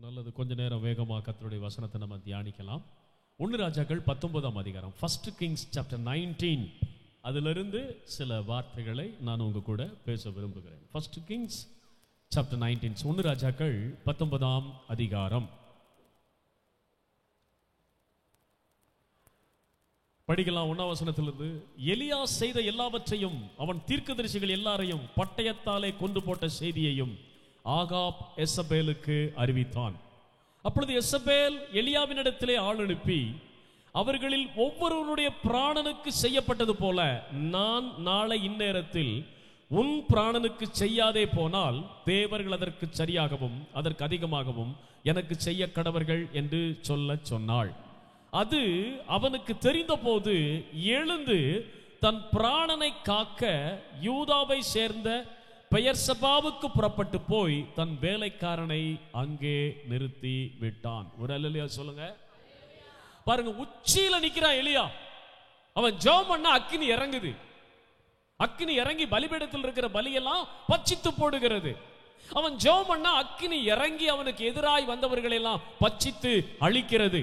நல்லது. கொஞ்ச நேரம் வேகமாக கர்த்தருடைய வசனத்தை நம்ம தியானிக்கலாம். 1 ராஜாக்கள் 19ஆம் அதிகாரம், 1 Kings chapter 19. அதிலிருந்து சில வார்த்தைகளை நான் உங்க கூட பேச விரும்புகிறேன். 1 Kings chapter 19, 1 ராஜாக்கள் 19ஆம் அதிகாரம். படிக்கலாம் 1ஆம் வசனத்திலிருந்து. எலியா செய்த எல்லாவற்றையும் அவன் தீர்க்கதரிசிகள் எல்லாரையும் பட்டயத்தாலே கொண்டு போட்ட செய்தியையும் ஆகாப் எசபேலுக்கு அறிவித்தான். அப்பொழுது எசபேல் எலியாவினிடத்திலே ஆள் அனுப்பி, அவர்களில் ஒவ்வொருவருடைய பிராணனுக்கு செய்யப்பட்டது போல நான் நாளை இந்நேரத்தில் உன் பிராணனுக்கு செய்யாதே போனால் தேவர்கள் அதற்கு சரியாகவும் அதற்கு அதிகமாகவும் எனக்கு செய்ய கடவர்கள் என்று சொல்ல சொன்னாள். அது அவனுக்கு தெரிந்த போது எழுந்து தன் பிராணனை காக்க யூதாவை சேர்ந்த பெயர்சபாவுக்கு புறப்பட்டு போய் தன் வேலைக்காரனை அங்கே நிறுத்தி விட்டான். ஒரு அல்லேலூயா சொல்லுங்க. பாருங்க, உச்சியில நிக்கிறான் எலியா. அவன் ஜெபம் பண்ணா அக்கினி இறங்குது. அக்கினி இறங்கி பலிபீடத்தில் இருக்கிற பலியெல்லாம் பட்சித்து போடுகிறது. அவன் ஜெபம் பண்ணா அக்கினி இறங்கி அவனுக்கு எதிராய் வந்தவர்கள் எல்லாம் பட்சித்து அழிக்கிறது.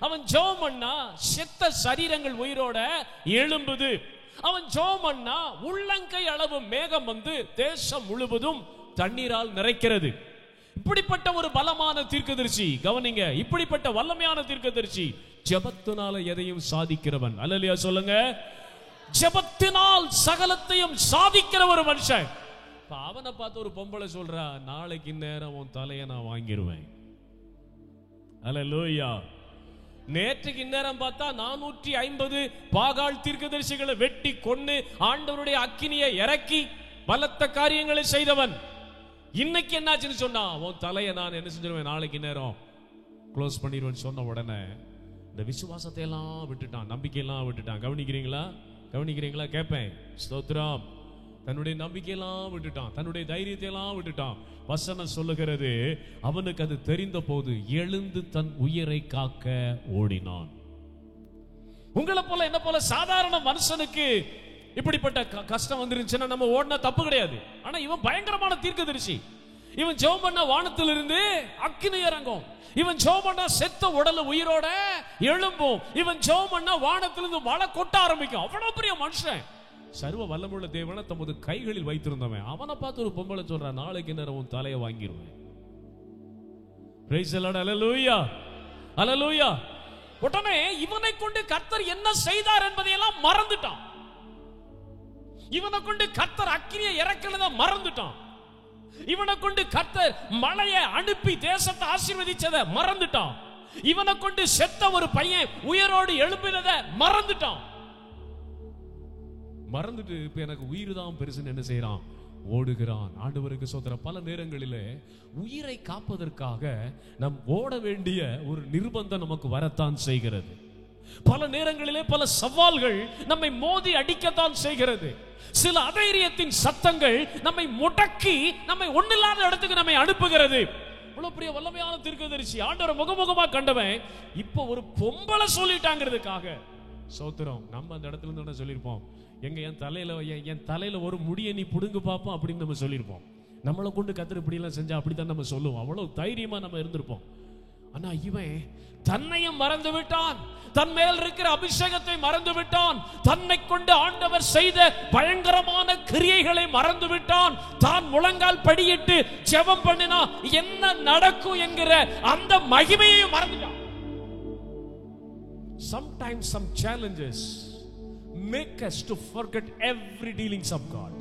அவன் ஜெபம் பண்ணா செத்த சரீரங்கள் உயிரோட எழும்புது. அவன் ஜெபம் பண்ணா உள்ளங்கை அளவு மேகம் வந்து தேசம் முழுவதும் தண்ணீரால் நிறைக்கிறது. இப்படிப்பட்ட ஒரு பலமான தீர்க்கதரிசி, கவனிங்க, இப்படிப்பட்ட வல்லமையான தீர்க்கதரிசி ஜெபத்தினால எதையும் சாதிக்கிறவன். அல்லேலூயா சொல்லுங்க. ஜெபத்தினால் சகலத்தையும் சாதிக்கிற ஒரு மனுஷன். அவனை பார்த்து ஒரு பொம்பளை சொல்றா, நாளைக்கு நேரம் உன் தலையை நான் வாங்கிடுவேன். அல்லேலூயா. நேற்றுக்கு நேரம் பார்த்தா 450 பாகால் தீர்க்கதரிசிகளை வெட்டி கொன்னு ஆண்டவருடைய அக்கினியை இறக்கி பலத்த காரியங்களை செய்தவன். இன்னைக்கு என்னாச்சுன்னு சொன்னா, உன் தலையை நான் என்ன செஞ்சிருவேன், நாளைக்கு நேரம் க்ளோஸ் பண்ணிடுவேன் சொன்ன உடனே இந்த விசுவாசத்தை எல்லாம் விட்டுட்டான், நம்பிக்கையெல்லாம் விட்டுட்டான். கவனிக்கிறீங்களா கேட்பேன். ஸ்தோத்திரம். தன்னுடைய நம்பிக்கையெல்லாம் விட்டுட்டான், தன்னுடைய தைரியத்தை எல்லாம் விட்டுட்டான். வசனம் சொல்லுகிறது, அவனுக்கு அது தெரிந்த போது எழுந்து தன் உயிரை காக்க ஓடினான். உங்களை போல என்ன போல சாதாரண மனுஷனுக்கு இப்படிப்பட்ட கஷ்டம் வந்துருச்சுன்னா நம்ம ஓடினா தப்பு கிடையாது. ஆனா இவன் பயங்கரமான தீர்க்கதரிசி. இவன் ஜெபம் பண்ண வானத்திலிருந்து அக்கினி இறங்கும். இவன் ஜெபம் பண்ணா செத்த உடல உயிரோட எழும்பும். இவன் ஜெபம் பண்ணா வானத்திலிருந்து மழை கொட்ட ஆரம்பிக்கும். அவ்வளவு பெரிய மனுஷன், சர்வ வல்லமுள்ள தேவனை தமது கைகளில் வைத்திருந்தவன். அவனை பார்த்து ஒரு பொம்பளை சொல்றான், நாளைக்கு நேரம் உன் தலையை வாங்கிடுவேன். Praise the lord. Alleluia, alleluia. உடனே இவனை கொண்டு கர்த்தர் என்ன செய்தார் என்பதையெல்லாம் மறந்துட்டான். இவனை கொண்டு கர்த்தர் அக்கினியை இறக்கினதை மறந்துட்டான். இவனை கொண்டு கர்த்தர் மழையை அனுப்பி தேசத்தை ஆசீர்வதிச்சதை மறந்துட்டான். இவனை கொண்டு செத்த ஒரு பையன் உயிரோடு எழுப்பினதை மறந்துட்டான். மறந்துட்டு இப்ப எனக்கு உயிர் தான் பெருசுன்னு என்ன செய்யறான், ஓடுகிறான். ஆண்டவருக்கு சோதரம். பல நேரங்களிலே உயிரை காப்பதற்காக நாம் ஓட வேண்டிய ஒரு நிர்பந்தம் நமக்கு வரத்தான் செய்கிறது. பல நேரங்களிலே பல சவால்கள் நம்மை மோதி அடிக்கத்தான் செய்கிறது. சில அதைரியத்தின் சத்தங்கள் நம்மை முடக்கி நம்மை ஒன்னில்லாத இடத்துக்கு நம்மை அனுப்புகிறது. இவ்வளவு பெரிய வல்லமையான தீர்க்கதரிசி, ஆண்டவரை முகமுகமா கண்டவன், இப்ப ஒரு பொம்பளை சொல்லிட்டாங்கிறதுக்காக சோத்திரம். நம்ம அந்த இடத்துல இருந்து சொல்லியிருப்போம், எங்க என் தலையில ஒரு முடியை நீ புடுங்கு பார்ப்போம் அப்படின்னு நம்ம சொல்லியிருப்போம். நம்மளை கொண்டு கர்த்தர் இப்படி எல்லாம் செஞ்சா அப்படித்தான் நம்ம சொல்லுவோம். அவ்வளவு தைரியமா நம்ம இருந்திருப்போம். ஆனா இவன் தன்னையும் மறந்து விட்டான், தன் மேல் இருக்கிற அபிஷேகத்தை மறந்து விட்டான், தன்னை கொண்டு ஆண்டவர் செய்த பயங்கரமான கிரியைகளை மறந்து விட்டான். தான் முழங்கால் படியிட்டு ஜெபம் பண்ணினா என்ன நடக்கும் என்கிற அந்த மகிமையையும் மறந்துட்டான். Sometimes some challenges make us to forget every dealings of God.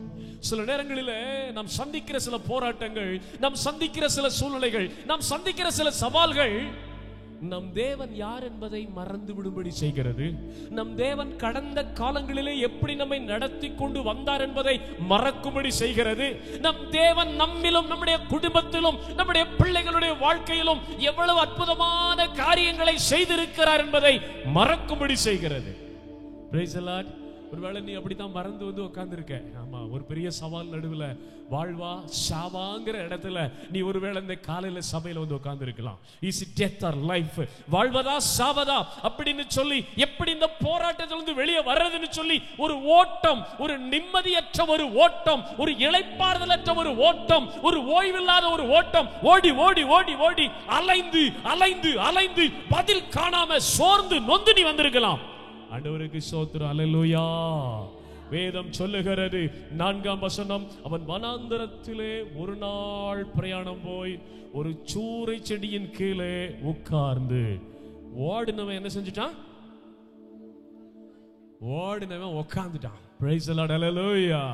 சில நேரங்களிலே நாம் சந்திக்கிற சில போராட்டங்கள், நாம் சந்திக்கிற சில சூழ்நிலைகள், நாம் சந்திக்கிற சில சவால்கள் நம் தேவன் யார் என்பதை மறந்து விடும்படி செய்கிறது. நம் தேவன் கடந்த காலங்களிலே எப்படி நம்மை நடத்தி கொண்டு வந்தார் என்பதை மறக்கும்படி செய்கிறது. நம் தேவன் நம்மிலும் நம்முடைய குடும்பத்திலும் நம்முடைய பிள்ளைகளுடைய வாழ்க்கையிலும் எவ்வளவு அற்புதமான காரியங்களை செய்திருக்கிறார் என்பதை மறக்கும்படி செய்கிறது. Praise the Lord. ஒருவேளை நீ அப்படித்தான் மறந்து வந்து உட்கார்ந்து இருக்க. ஆமா, ஒரு பெரிய சவால் நடுவுல வாழ்வா சாவாங்கிற இடத்துல நீ ஒருவேளை இந்த காலையில சபையில வந்து உட்கார்ந்து இருக்கலாம். Is it death or life, வாழ்வதா சாவதா அப்படின்னு சொல்லி எப்படி இந்த போராட்டத்திலிருந்து வெளியே வர்றதுன்னு சொல்லி ஒரு ஓட்டம், ஒரு நிம்மதியற்ற ஒரு ஓட்டம், ஒரு இளைப்பாறுதலற்ற ஒரு ஓட்டம், ஒரு ஓய்வில்லாத ஒரு ஓட்டம், ஓடி ஓடி ஓடி ஓடி அலைந்து அலைந்து அலைந்து பதில் காணாம சோர்ந்து நொந்து நீ வந்திருக்கலாம். ஆண்டவருக்கு ஸ்தோத்திரம், அல்லேலூயா. வேதம் சொல்லுகிறது 4ஆம் வசனம், அவன் வனாந்தரத்திலே ஒரு நாள் பிரயாணம் போய் ஒரு சூரை செடியின் கீழே உட்கார்ந்து ஓடினவன் என்ன செஞ்சிட்டான்? ஓடினவன் உட்கார்ந்துட்டான். பிரைஸ் தி லார்ட், அல்லேலூயா.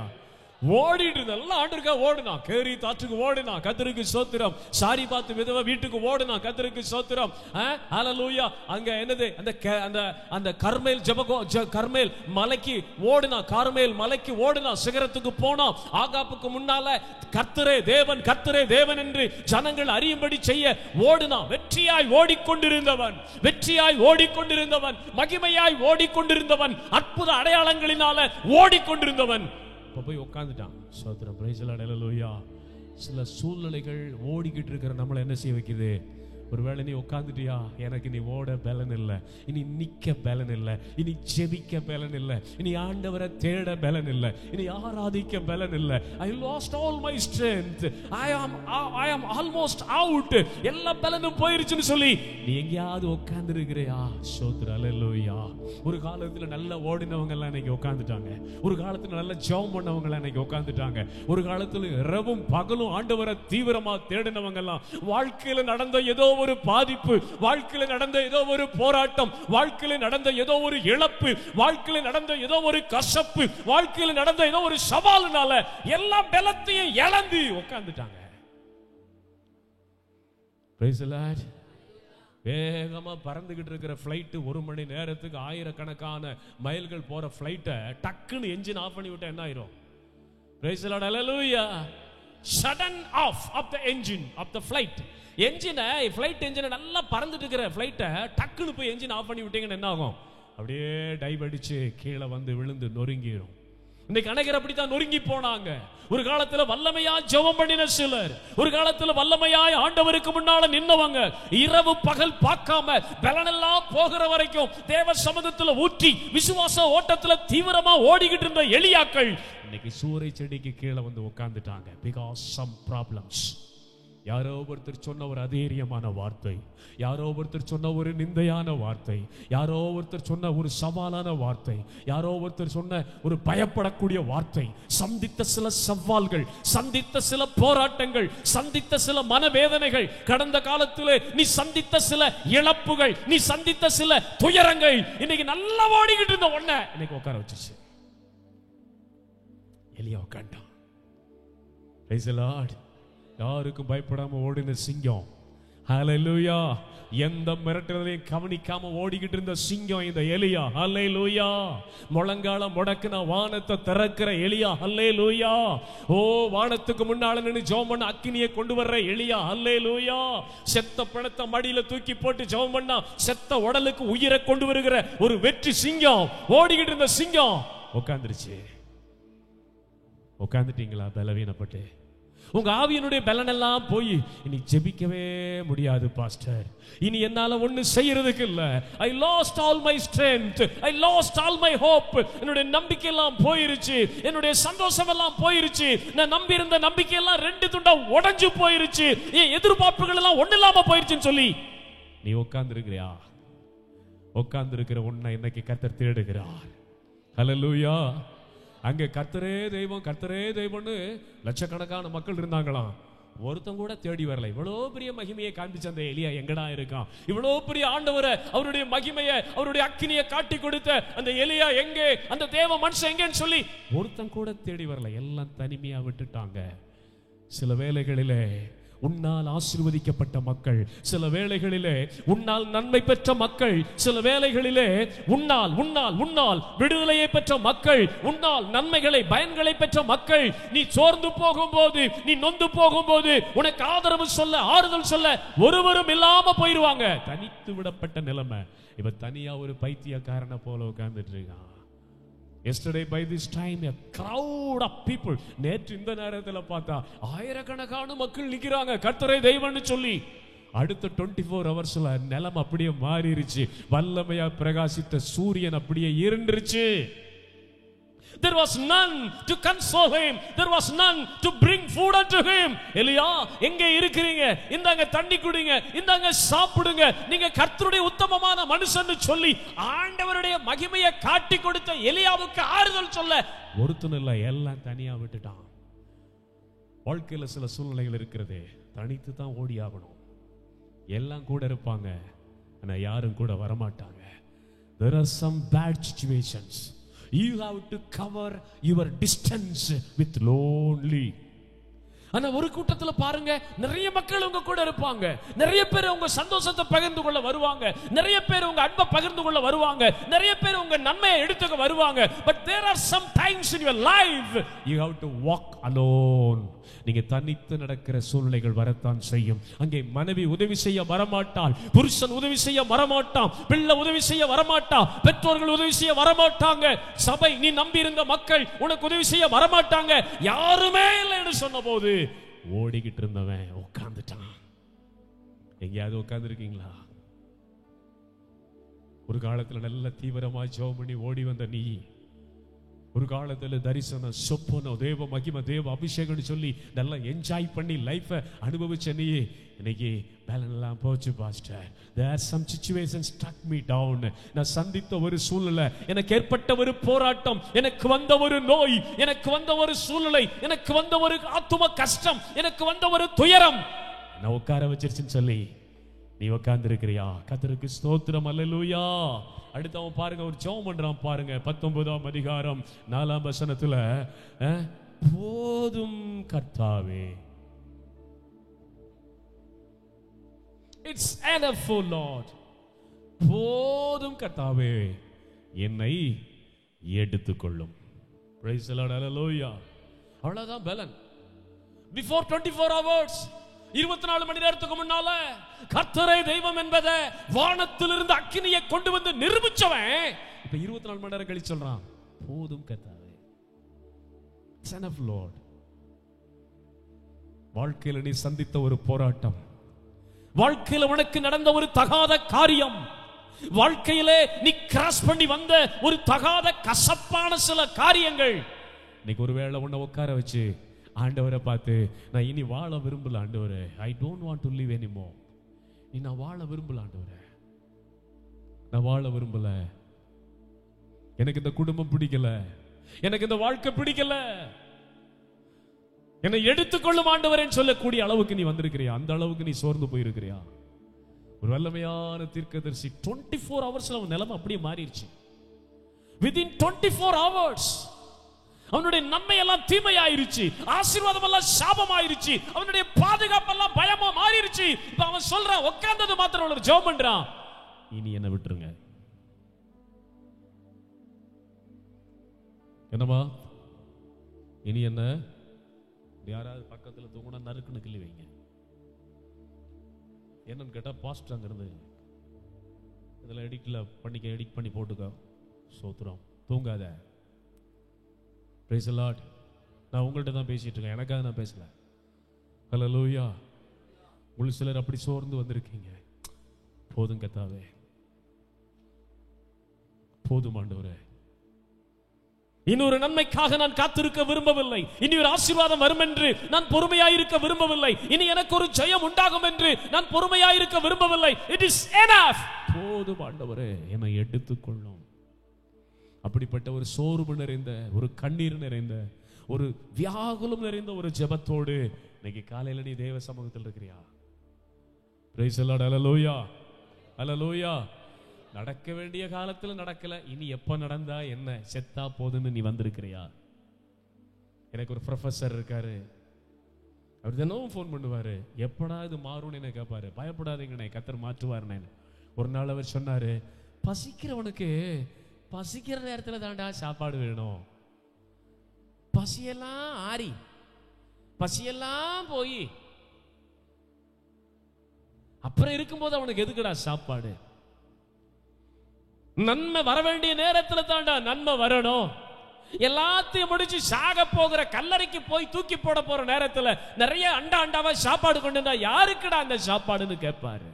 ஓடிட்டு இருந்த ஆண்டவருக்கா ஓடுனான். கேரி தாற்றுக்கு ஓடினான், கர்த்தருக்கு ஸ்தோத்திரம். சாரி பார்த்து விதவை வீட்டுக்கு ஓடினான், கர்த்தருக்கு ஸ்தோத்திரம். ஹல்லேலூயா. அங்க என்னது, அந்த கர்மேல் கர்மேல் மலைக்கு ஓடினான், கர்மேல் மலைக்கு ஓடினான், சிகரத்துக்கு போனான். ஆகாப்புக்கு முன்னால கர்த்தரே தேவன், கர்த்தரே தேவன் என்று ஜனங்கள் அறியும்படி செய்ய ஓடினான். வெற்றியாய் ஓடிக்கொண்டிருந்தவன், வெற்றியாய் ஓடிக்கொண்டிருந்தவன், மகிமையாய் ஓடிக்கொண்டிருந்தவன், அற்புத அடையாளங்களினால ஓடிக்கொண்டிருந்தவன் போய் உட்கார்ந்துட்டான். ஸ்தோத்திரம், பிரைஸ் தி லார்ட், அல்லேலூயா. சில சூழ்நிலைகள் ஓடிக்கிட்டு இருக்கிற நம்மளை என்ன செய்ய வைக்குது? ஒருவேளை நீ உட்கார்ந்துட்டியா, எனக்கு நீ ஓட பலன் இல்லை, இனி நிக்க பலன் இல்லை, இனி ஜெபிக்க பலன் இல்லை, இனி ஆண்டவரை தேட பலன் இல்லை, இனி ஆராதிக்க பலன் இல்லை. I lost all my strength, I am almost out, எல்லா பலனும் போயிருச்சுன்னு சொல்லி நீ எங்கேயாவது உட்கார்ந்து இருக்கிறியா? ஸ்தோத்திரம், அல்லேலூயா. ஒரு காலத்துல நல்லா ஓடினவங்க எல்லாம் இன்னைக்கு உட்கார்ந்துட்டாங்க. ஒரு காலத்துல நல்ல ஜெபம் பண்ணவங்க எல்லாம் இன்னைக்கு உட்கார்ந்துட்டாங்க. ஒரு காலத்துல இரவும் பகலும் ஆண்டவரை தீவிரமா தேடினவங்க எல்லாம் வாழ்க்கையில நடந்த ஏதோ ஒரு பாதிப்பு, வாழ்க்கையில நடந்த ஏதோ ஒரு போராட்டம், வாழ்க்கையில நடந்த ஏதோ ஒரு இழப்பு, வாழ்க்கையில நடந்த ஏதோ ஒரு கசப்பு, வாழ்க்கையில நடந்த ஏதோ ஒரு சவாலுனால எல்லா பலத்தையும் இழந்து உட்கார்ந்துட்டாங்க. Price the Lord. வேகமா பறந்துகிட்டு இருக்கிற பிளைட், 1 மணி நேரத்துக்கு ஆயிரக்கணக்கான மைல்கள் போற பிளைட்டை டக்குன்னு என்ஜின் ஆஃப் பண்ணி விட்டா என்ன ஆயிரும்? Praise the lord, hallelujah. Sudden off off the engine of the flight. Flight என்ஜினை நல்லா பறந்துட்டு இருக்கிற ஃபிளைட்டை டக்குன்னு போய் என்ஜின் ஆஃப் பண்ணி விட்டீங்கன்னு என்ன ஆகும்? அப்படியே டைவ் அடிச்சு கீழே வந்து விழுந்து நொறுங்கிடும். இன்னைக்கு அநேகர் அப்படித்தான் நொறுங்கி போனாங்க. ஒரு காலத்துல வல்லமையா ஜெபம் பண்ணின சிலர், ஒரு காலத்துல வல்லமையாய் ஆண்டவருக்கு முன்னால நின்னவங்க, இரவு பகல் பார்க்காம பலனெல்லாம் போகிற வரைக்கும் தேவ சமூகத்துல ஊற்றி விசுவாச ஓட்டத்துல தீவிரமா ஓடிக்கிட்டு இருந்த எலியாக்கள் இன்னைக்கு சூறை செடிக்கு கீழே வந்து உட்கார்ந்துட்டாங்க. Because some problems. யாரோ ஒருத்தர் சொன்ன ஒரு அதீரியமான வார்த்தை, யாரோ ஒருத்தர் சொன்ன ஒரு நிந்தையான வார்த்தை, யாரோ ஒருத்தர் சொன்ன ஒரு சவாலான வார்த்தை, யாரோ ஒருத்தர் சொன்ன ஒரு பயப்படக்கூடிய வார்த்தை, சந்தித்த சில சவால்கள், சந்தித்த சில போராட்டங்கள், சந்தித்த சில மனவேதனைகள், கடந்த காலத்திலே நீ சந்தித்த சில இழப்புகள், நீ சந்தித்த சில துயரங்கள் இன்னைக்கு நல்லா ஓடிக்கிட்டு இருந்த ஒன்ன இன்னைக்கு உட்கார வச்சிச்சு. எலியா உட்கார்ந்தான். Price the Lord. யாருக்கும் பயப்படாம ஓடின சிங்கம். ஹல்லேலூயா. எந்த மிரட்டலையும் கவனிக்காம ஓடிக்கிட்டு இருந்த சிங்கம் இந்த எலியா. ஹல்லேலூயா. முழங்கால முடக்குன வானத்தை திறக்கிற எலியா. ஹல்லேலூயா. ஓ, வானத்துக்கு முன்னால நின்னு ஜெபம் பண்ண அக்கினியை கொண்டு வர்ற எலியா. ஹல்லேலூயா. செத்த பிணத்தை மடியில தூக்கி போட்டு ஜெபம் பண்ணா செத்த உடலுக்கு உயிரை கொண்டு வருகிற ஒரு வெற்றி சிங்கம். ஓடிக்கிட்டு இருந்த சிங்கம் உட்கார்ந்துருச்சு. உட்கார்ந்துட்டீங்களா? பலவீனப்பட்டு உங்க ஆவியினுடைய பலன் எல்லாம் போய் இனி ஜெபிக்கவே முடியாது பாஸ்டர், இனி என்னால ஒண்ணு செய்யறதுக்கு இல்ல, I lost all my strength, I lost all my hope, என்னுடைய நம்பிக்கை எல்லாம் போயிருச்சு, என்னுடைய சந்தோஷம் எல்லாம் போயிருச்சு, நான் நம்பி இருந்த நம்பிக்கை எல்லாம் 2 துண்டா உடைஞ்சு போயிருச்சு, என் எதிர்பார்ப்புகள் எல்லாம் ஒண்ணு இல்லாம போயிருச்சுன்னு சொல்லி நீ உட்கார்ந்து இருக்கிறியா? உட்கார்ந்து இருக்கிற உன்னை இன்னைக்கு கர்த்தர் தேடுகிறார். ஹல்லேலூயா. அங்க கர்த்தரே தெய்வம், கர்த்தரே தெய்வம்னு லட்சக்கணக்கான மக்கள் இருந்தாங்களாம். ஒருத்தன் கூட தேடி வரல. இவ்வளவு பெரிய மகிமையை காண்பிச்ச அந்த எலியா எங்கடா இருக்கான்? இவ்வளவு பெரிய ஆண்டவரை, அவருடைய மகிமையை, அவருடைய அக்கினியை காட்டி கொடுத்த அந்த எலியா எங்கே, அந்த தேவ மனுஷன் எங்கன்னு சொல்லி ஒருத்தன் கூட தேடி வரல. எல்லாம் தனிமையா விட்டுட்டாங்க. சில வேளைகளிலே உன்னால் ஆசீர்வதிக்கப்பட்ட மக்கள், சில வேளைகளிலே உன்னால் நன்மை பெற்ற மக்கள், சில வேளைகளிலே உன்னால் உன்னால் உன்னால் விடுதலையை பெற்ற மக்கள், உன்னால் நன்மைகளை பயன்களை பெற்ற மக்கள், நீ சோர்ந்து போகும்போது, நீ நொந்து போகும்போது உனக்கு ஆதரவு சொல்ல, ஆறுதல் சொல்ல ஒருவரும் இல்லாம போயிருவாங்க. தனித்து விடப்பட்ட நிலைமை. இவ தனியா ஒரு பைத்தியக்காரனை போல உட்கார்ந்துட்டு இருக்கான். Yesterday by this time a crowd of people, நேற்று இந்த நேரத்துல பார்த்தா ஆயிரக்கணக்கான மக்கள் நிக்கிறாங்க கர்த்தரே தெய்வம்னு சொல்லி. அடுத்த 24 ஹவர்ஸ்ல நிலம் அப்படியே மாறிடுச்சு. வல்லமையா பிரகாசித்த சூரியன் அப்படியே இருண்டுருச்சு. There was none to console him. There was none to bring food unto him. எலியா எங்க இருக்கிறீங்க? இந்தாங்க தண்ணி குடிங்க, இந்தாங்க சாப்பிடுங்க. நீங்க கர்த்தருடைய உத்தமமான மனுஷன் சொல்லி ஆண்டவருடைய மகிமையை காட்டி கொடுத்த எலியாவுக்கு ஆறுதல் சொல்ல ஒருத்தன் இல்ல, எல்லாம் தனியா விட்டுட்டான். வாழ்க்கையில சில சூழ்நிலைகள் இருக்கிறது, தனித்து தான் ஓடி ஆகணும். எல்லாம் கூட இருப்பாங்க, ஆனா யாரும் கூட வரமாட்டாங்க. There are some bad situations. You have to cover your distance with lonely. ஆனா ஒரு கூட்டத்துல பாருங்க, நிறைய மக்கள் உங்க கூட இருப்பாங்க, நிறைய பேர் உங்க சந்தோஷத்தை பகிர்ந்து கொள்ள வருவாங்க, நிறைய பேர் உங்க அன்பை பகிர்ந்து கொள்ள வருவாங்க, நிறைய பேர் உங்க நன்மையை எடுத்துக்க வருவாங்க. But there are some times in your life you have to walk alone. நீங்க தனித்து நடக்கிற சூழ்நிலைகள் வரத்தான் செய்யும். அங்கே மனைவி உதவி செய்ய வரமாட்டாள், புருஷன் உதவி செய்ய வரமாட்டான், பிள்ளை உதவி செய்ய வரமாட்டா, பெற்றோர்கள் உதவி செய்ய வரமாட்டாங்க, சபை நீ நம்பி இருந்த மக்கள் உனக்கு உதவி செய்ய வரமாட்டாங்க. யாருமே இல்லைன்னு சொன்ன போது ஓடிக்கிட்டு இருந்தவன் உட்கார்ந்துட்டான். எங்கேயாவது உட்கார்ந்து இருக்கீங்களா? ஒரு காலத்துல நல்ல தீவிரமா ஜெபம் பண்ணி ஓடி வந்த நீ, ஒரு காலத்துல தரிசனம், சொப்பனம், தேவ மகிமை, தேவ அபிஷேகம் சொல்லி நல்லா என்ஜாய் பண்ணி லைஃப அனுபவிச்ச நீ இன்னைக்கு பேலன்லாம் போச்சு pastor. There are some situations struck me down. நான் சந்தித்த ஒரு சூழ்நிலை, எனக்கு ஏற்பட்ட ஒரு போராட்டம், எனக்கு வந்த ஒரு நோய், எனக்கு வந்த ஒரு சூழ்நிலை, எனக்கு வந்த ஒரு ஆத்தும கஷ்டம், எனக்கு வந்த ஒரு துயரம் என்ன உட்கார வச்சிருச்சுன்னு சொல்லி நீ உட்கார்ந்து இருக்கிறியா? கர்த்தருக்கு ஸ்தோத்திரம், அல்லேலூயா. அடுத்து அவன் பாருங்க, ஒரு ஜெபம் பண்றான் பாருங்க. 19ஆம் அதிகாரம் 4ஆம் வசனத்துல, போதும் கர்த்தாவே, it's enough for Lord, போதும் கர்த்தாவே என்னை எடுத்துக்கொள்ளும். praise the Lord, hallelujah. அவ்வளவுதான் பலன். before 24 hours, 24 மணி நேரத்துக்கு முன்னால கர்த்தரே தெய்வம் என்பதை வானத்திலிருந்து அக்கினியை கொண்டு வந்து நிரூபிச்சவன் இப்ப 24 மணி நேரம் கழிச்சு சொல்றான், போதும் கர்த்தாவே, Son of Lord. வாழ்க்கையில நீ சந்தித்த ஒரு போராட்டம், வாழ்க்கையில உனக்கு நடந்த ஒரு தகாத காரியம், வாழ்க்கையிலே நீ கிராஸ் பண்ணி வந்த ஒரு தகாத கசப்பான சில காரியங்கள், இன்னைக்கு ஒருவேளை உன்னை உட்கார வச்சு ஆண்டவரை பார்த்து, நான் இனி வாழ விரும்பல ஆண்டவரே, I don't want to live anymore, நீ நான் வாழ விரும்பல ஆண்டவரே, நான் வாழ விரும்பல, எனக்கு இந்த குடும்பம் பிடிக்கல, எனக்கு இந்த வாழ்க்கை பிடிக்கல, என்னை எடுத்துக்கொள்ளும் ஆண்டவரேன்னு சொல்லக்கூடிய அளவுக்கு நீ வந்திருக்கிறியா? அந்த அளவுக்கு நீ சோர்ந்து போயிருக்கிறியா? ஒரு வல்லமையான தீர்க்கதரிசி 24 ஹவர்ஸ்ல அவன் நிலைமை அப்படியே மாறிடுச்சு. within 24 hours அவனுடைய நன்மை எல்லாம் தீமையாயிருச்சு, ஆசீர்வாதம் எல்லாம் சாபமாயிருச்சு, அவனுடைய பாதுகாப்பு எல்லாம் பயமா மாறிடுச்சு. இப்ப அவன் சொல்றான், உட்கார்ந்தது மாத்திரம் ஒரு ஜெபம் பண்றான், இனி என்ன விட்டுருங்க. என்னமா இனி என்ன? யாராவது பக்கத்துல தூங்குனா நறுக்குன்னு கிள்ளி வைங்க. என்னன்னு கேட்டா, பாஸ்டர் அங்க இருந்து இதெல்லாம் எடிட் பண்ணி போட்டுக்கோ, சோத்துறோம், தூங்காத. Praise the Lord. நான் உங்கள்கிட்ட தான் பேசிட்டு இருக்கேன், எனக்காக நான் பேசல. ஹல்லேலூயா. ஒரு சிலர் அப்படி சோர்ந்து வந்திருக்கீங்க. போதும் கர்த்தாவே, போதும் ஆண்டவரே, இன்னொரு நன்மைக்காக நான் காத்திருக்க விரும்பவில்லை, இனி ஒரு ஆசீர்வாதம் வரும் என்று நான் பொறுமையாயிருக்க விரும்பவில்லை, இனி எனக்கு ஒரு ஜெயம் உண்டாகும் என்று நான் பொறுமையாயிருக்க விரும்பவில்லை. It is enough. போதும் ஆண்டவரே, என்னை எடுத்துக்கொள்ளும். அப்படிப்பட்ட ஒரு சோர்வு நிறைந்த, ஒரு கண்ணீர் நிறைந்த, ஒரு வியாகுலம் நிறைந்த ஒரு ஜெபத்தோடு இன்னைக்கு காலையில நீ தேவ சமூகத்தில் இருக்கிறியா? Praise the Lord, hallelujah, hallelujah. நடக்க வேண்டிய காலத்துல நடக்கல, இனி எப்ப நடந்தா என்ன, செத்தா போதுன்னு நீ வந்திருக்கிறியா? எனக்கு ஒரு ப்ரொஃபசர் இருக்காரு, அவர் தினமும் ஃபோன் பண்ணுவாரு, எப்படா இது மாறும்னு என்ன கேட்பாரு. பயப்படாதீங்கண்ணே, கர்த்தர் மாற்றுவார்னே. ஒரு நாள் அவர் சொன்னாரு, பசிக்கிறவனுக்கு பசிக்கிற நேரத்துல தாண்டா சாப்பாடு வேணும், பசியெல்லாம் ஆறி பசியெல்லாம் போய் அப்புறம் இருக்கும்போது அவனுக்கு எதுக்குடா சாப்பாடு? நன்மை வர வேண்டிய நேரத்துல தாண்டா நன்மை வரணும். எல்லாத்தையும் முடிச்சு சாக போகிற கல்லறைக்கு போய் தூக்கி போட போற நேரத்துல நிறைய அண்டாவா சாப்பாடு கொண்டு வந்தா யாருக்குடா அந்த சாப்பாடுன்னு கேட்பாரு.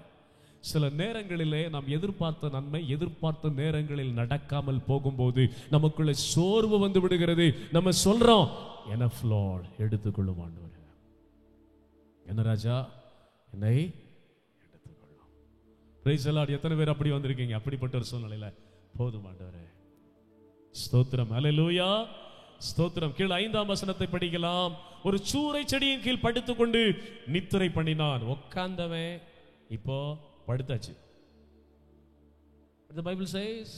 சில நேரங்களிலே நாம் எதிர்பார்த்த நன்மை எதிர்பார்த்த நேரங்களில் நடக்காமல் போகும்போது நமக்குள்ள சோர்வு வந்து விடுகிறது. நம்ம சொல்றோம், எனஃப் லார்ட், எடுத்துக்கொள்ளும் ஆண்டவரே. என்ன ராஜா, என்னை எடுத்துக்கொள்ளும். Price the Lord. எத்தனை பேர் அப்படி வந்திருக்கீங்க? அப்படிப்பட்ட ஒரு சூழ்நிலையில போதும் ஆண்டவரே. ஸ்தோத்திரம், ஹல்லேலூயா, ஸ்தோத்திரம். கீழ் 5ஆம் வசனத்தை படிக்கலாம். ஒரு சூரை செடியின் கீழ் படுத்துக்கொண்டு நித்திரை பண்ணினான். உட்கார்ந்தவன் இப்போ படுத்தாச்சு. The Bible says,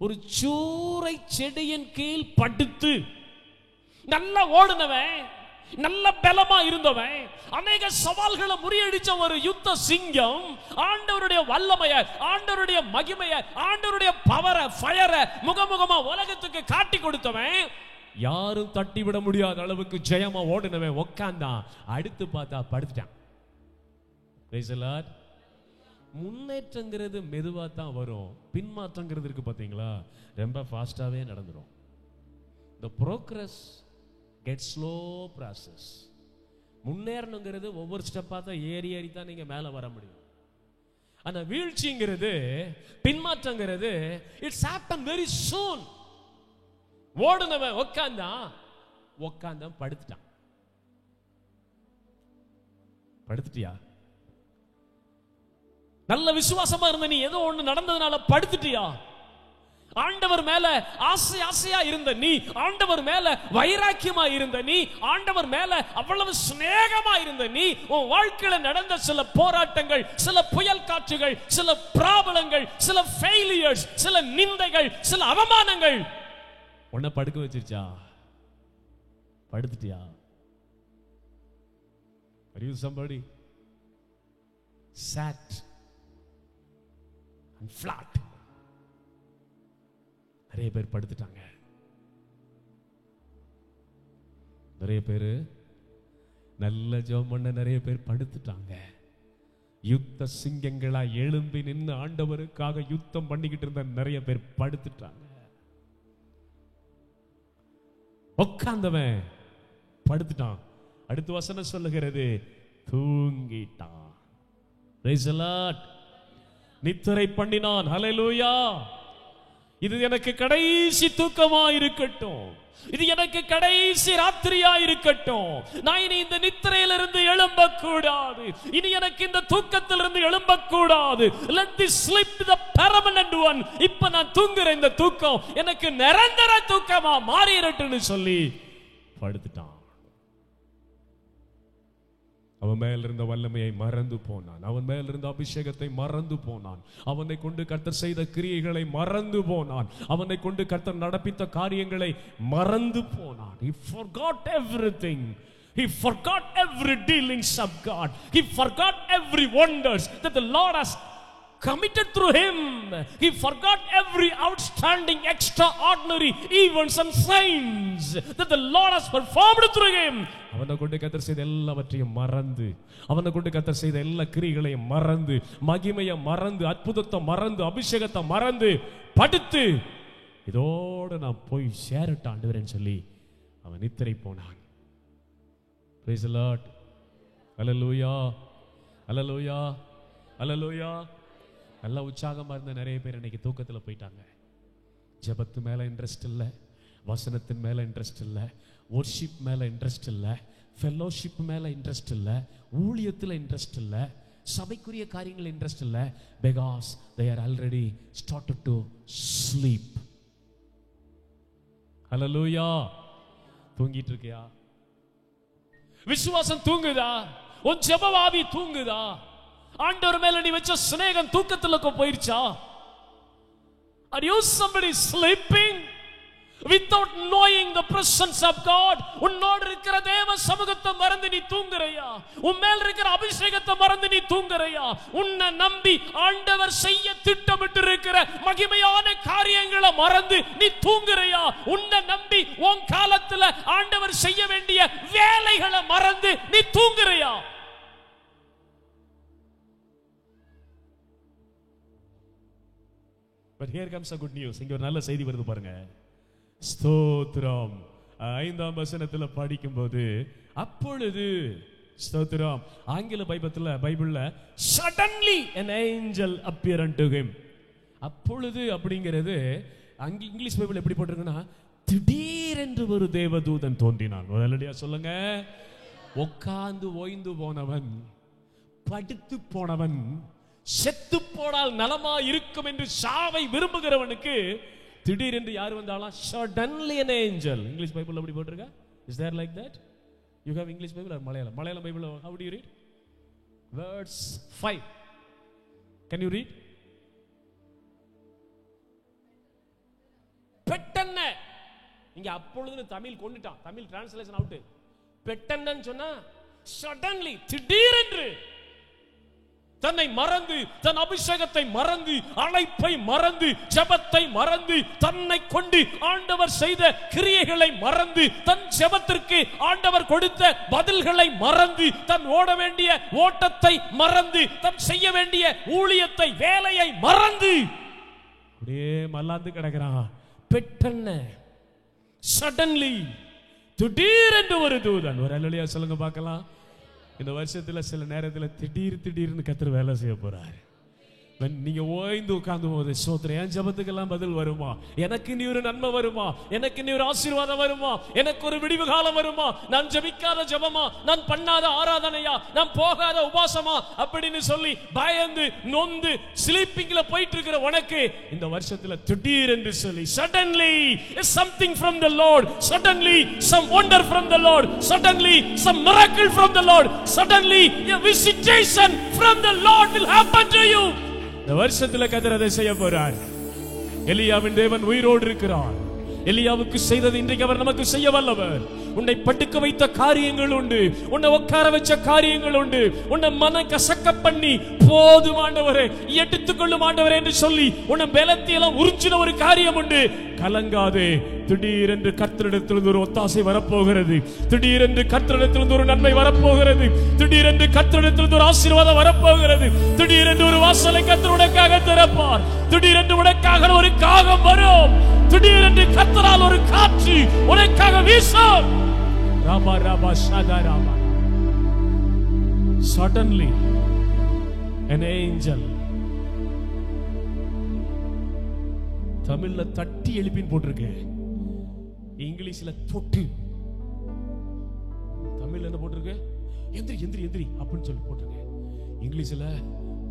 ஒரு சூரை செடியின் கீழ் படுத்து நல்லா ஓடுனவன், நல்ல பலமா இருந்தவன், அநேக சவால்களை முறியடிச்ச ஒரு யுத்த சிங்கம், ஆண்டவருடைய வல்லமைய, ஆண்டவருடைய மகிமைய, ஆண்டவருடைய பவரை, ஃபயரை முகமுகமா உலகத்துக்கு காட்டி கொடுத்தவன், யாரும் தட்டிவிட முடியாத அளவுக்கு ஜெயமா ஓடுனவன் உட்கார்ந்தான். அடுத்து பார்த்தா படுத்துட்டான். Praise the Lord. முன்னேற்றங்கிறது மெதுவா தான் வரும், பின்மாற்றங்கிறது இருக்கு பாத்தீங்களா, ரொம்ப ஃபாஸ்டாவே நடந்துரும். The progress gets slow process. முன்னேறணுங்கிறது ஒவ்வொரு ஸ்டெப்பா தான் ஏறி தான் நீங்க மேல வர முடியும். ஆனா வீழ்ச்சிங்கிறது, பின்மாற்றங்கிறது, இட்ஸ் ஹேப்பன் வெரி சூன். ஓடுனவன் உட்கார்ந்தான் படுத்துட்டான். படுத்துட்டியா? நல்ல விசுவாசமா இருந்த நீ ஏதோ ஒண்ணு நடந்ததுனால படுத்துட்டியா? ஆண்டவர் மேல ஆசையா இருந்த நீ, ஆண்டவர் மேல வைராக்கியமா இருந்த நீ, ஆண்டவர் மேல அவ்வளவு சிநேகமா இருந்த நீ, உன் வாழ்க்கையில நடந்த சில போராட்டங்கள், சில புயல் காற்றுகள், சில பிராபலங்கள், சில ஃபெயிலியர்ஸ், சில நிந்தைகள், சில அவமானங்கள் உன்னை படுக்க வச்சிருச்சா? படுத்துட்டியா? Are you somebody sat and flat? நிறைய பேர் படுத்துட்டாங்க. நிறைய பேர் நல்ல ஜெபம் பண்ண நிறைய பேர் படுத்துட்டாங்க. யுத்த சிங்கங்களா எழும்பி நின்று ஆண்டவருக்காக யுத்தம் பண்ணிக்கிட்டு இருந்த நிறைய பேர் படுத்துட்டாங்க. உட்கார்ந்தவன் படுத்துட்டான். அடுத்த வசனம் சொல்லுகிறது, தூங்கிட்டான். Praise the Lord. நித்திரை பண்ணினான். ஹல்லேலூயா. இது எனக்கு கடைசி தூக்கமா இருக்கட்டும், இது எனக்கு கடைசி ராத்திரியா இருக்கட்டும். நான் இனி இந்த நித்திரையிலிருந்து எழும்ப கூடாது, இனி எனக்கு இந்த தூக்கத்திலிருந்து எழும்ப கூடாது. Let this sleep be the permanent one. இப்ப நான் தூங்குற இந்த தூக்கம் எனக்கு நிரந்தர தூக்கமா மாறிரட்டுன்னு சொல்லி படுத்துட்டான். அவன் மேல் இருந்த வல்லமையை மறந்து போனான், அவன் மேல் இருந்த அபிஷேகத்தை மறந்து போனான், அவனை கொண்டு கர்த்தர் செய்த கிரியைகளை மறந்து போனான், அவனை கொண்டு கர்த்தர் நடப்பித்த காரியங்களை மறந்து போனான். He forgot everything. He forgot every dealings of God. He forgot every wonders that the Lord has committed through him. He forgot every outstanding, extraordinary events and signs that the Lord has performed through him. அவனை கொண்டு கர்த்தர் செய்த எல்லாவற்றையும் மறந்து, அவனை கொண்டு கர்த்தர் செய்த எல்லா கிரியைகளையும் மறந்து, மகிமையை மறந்து, அற்புதத்தை மறந்து, அபிஷேகத்தை மறந்து படுத்து, இதோடு நான் போய் சேரட்ட ஆண்டவரேன்னு சொல்லி அவன் நித்திரை போனான். Praise the Lord. Hallelujah. Hallelujah. Hallelujah. நல்ல உற்சாகமா இருந்த நிறைய பேர் இன்னைக்கு தூக்கத்துல போயிட்டாங்க. ஜெபத்து மேல இன்ட்ரெஸ்ட் இல்ல, வசனத்தின் மேல இன்ட்ரெஸ்ட் இல்ல, வொர்ஷிப் மேல இன்ட்ரெஸ்ட் இல்ல, ஃபெல்லோஷிப் மேல இன்ட்ரெஸ்ட் இல்ல, ஊழியத்துல இன்ட்ரெஸ்ட் இல்ல, சபைக்குரிய காரியங்கள் இன்ட்ரெஸ்ட் இல்ல. because they are already started to sleep. Hallelujah. தூங்கிட்டு இருக்கியா? விசுவாசம் தூங்குதா? உன் ஜெபவாவி தூங்குதா? ஆண்டவர் மேல நீ வச்ச சிநேகம் தூக்கத்துல போயிருச்சா? Are you somebody sleeping without knowing the presence of God? உன்னோடு இருக்கிற தேவ சமூகத்தை மறந்து நீ தூங்குறையா? உன் மேல் இருக்கிற அபிஷேகத்தை மறந்து நீ தூங்குறையா? உன்னை நம்பி ஆண்டவர் செய்ய திட்டமிட்டு இருக்கிற மகிமையான காரியங்களை மறந்து நீ தூங்குறையா? உன்னை நம்பி உன் காலத்துல ஆண்டவர் செய்ய வேண்டிய வேலைகளை மறந்து நீ தூங்குறையா? But here comes a good news. இங்க ஒரு நல்ல செய்தி வருது பாருங்க. ஸ்தோத்திரம். 5ஆம் வசனத்துல படிக்கும்போது அப்பொழுது ஸ்தோத்திரம், ஆங்கில பைபிள்ல suddenly an angel appeared unto him. அப்பொழுது அப்படிங்கிறது இங்கிலீஷ் பைபிள் எப்படி போட்டிருக்குன்னா திடீரென்று ஒரு தேவதூதன் தோன்றினான். முதல்லடியா சொல்லுங்க. உட்கார்ந்து ஓய்ந்து போனவன், படுத்து போனவன், செத்து போனால் நலமா இருக்கும் என்று சாவை விரும்புகிறவனுக்கு திடீரென்று யார் வந்தாலும் suddenly an angel. English Bible அப்படி போட்டிருக்கா? Is there like that? You have English Bible or Malayalam? Malayalam Bible, how do you read? Verse 5. Can you read? பெட்டன்ன. இங்க அப்பொழுது தமிழ் கொண்டுட்டான். Tamil translation out. பெட்டன்னன்னு சொன்னா suddenly, திடீரென்று தன்னை மறந்து, தன் அபிஷேகத்தை மறந்து, அழைப்பை மறந்து, ஜெபத்தை மறந்து, தன்னை கொண்டு ஆண்டவர் செய்த கிரியைகளை மறந்து, தன் ஜெபத்திற்கு ஆண்டவர் கொடுத்த பதில்களை மறந்து, தன் ஓட வேண்டிய ஓட்டத்தை மறந்து, தன் செய்ய வேண்டிய ஊழியத்தை, வேலையை மறந்து அப்படியே மல்லாந்து கிடக்கிறான். பெட்டன்ன, சடன்லி, திடீரென்று ஒரு தூதன். ஒரு அல்லேலூயா சொல்லுங்க பார்க்கலாம். இந்த வருஷத்துல சில நேரத்துல திடீர்னு கர்த்தர் வேலை செய்ய போறாரு. நீங்க ஓய்ந்து உட்கார்ந்து போது சோத்திரம், என் ஜபத்துக்கெல்லாம் பதில் வருமா? எனக்கு நீ ஒரு நன்மை வருமா? எனக்கு நீ ஒரு ஆசீர்வாதம் வருமா? எனக்கு ஒரு விடிவு காலம் வருமா? நான் ஜபிக்காத ஜபமா? நான் பண்ணாத ஆராதனையா? நான் போகாத உபாசமா? அப்படின்னு சொல்லி பயந்து நொந்து ஸ்லீப்பிங்ல போயிட்டு இருக்கிற உனக்கு இந்த வருஷத்துல திடீர் என்று சொல்லி suddenly something from the Lord, suddenly some wonder from the Lord, suddenly some miracle from the Lord, suddenly a visitation from the Lord will happen to you. இந்த வருஷத்துல கர்த்தர் அதை செய்ய போறார். எலியாவின் தேவன் உயிரோடு இருக்கிறார். எலியாவுக்கு செய்தது இன்றைக்கு அவர் நமக்கு செய்ய வல்லவர். உன்னை படுக்க வைத்த காரியங்கள் உண்டு, உன்னை உட்கார வச்ச காரியங்கள் உண்டு, உன்னை மன கசக்க பண்ணி போதும் ஆண்டவரே, எடுத்துக்கொள்ளும் ஆண்டவரே என்று சொல்லி உன்னை பலத்தையெல்லாம் உறிஞ்சின ஒரு காரியம் உண்டு. கலங்காதே. திடீரென்று கர்த்தரிடத்திலிருந்து ஒரு ஒத்தாசை வரப்போகிறது. திடீரென்று கர்த்தரிடத்திலிருந்து ஒரு நன்மை வரப்போகிறது. திடீரென்று கர்த்தரிடத்திலிருந்து ஒரு ஆசீர்வாதம் வரப்போகிறது. திடீரென்று ஒரு வாசலை கர்த்தர் உனக்காக திறப்பார். திடீரென்று உனக்காக ஒரு காகம் வரும். திடீரென்று கர்த்தரால் ஒரு காற்று உனக்காக வீசும். Rama Rama ஷாதா Rama. Suddenly an angel. தமிழ்ல தட்டி எழுப்பின்னு போட்டிருக்கு, இங்கிலீஷ்ல தொட்டு. தமிழ்ல என்ன போட்டிருக்கு? எந்திரி எந்திரி எந்திரி அப்படின்னு சொல்லி போட்டிருக்கு. இங்கிலீஷ்ல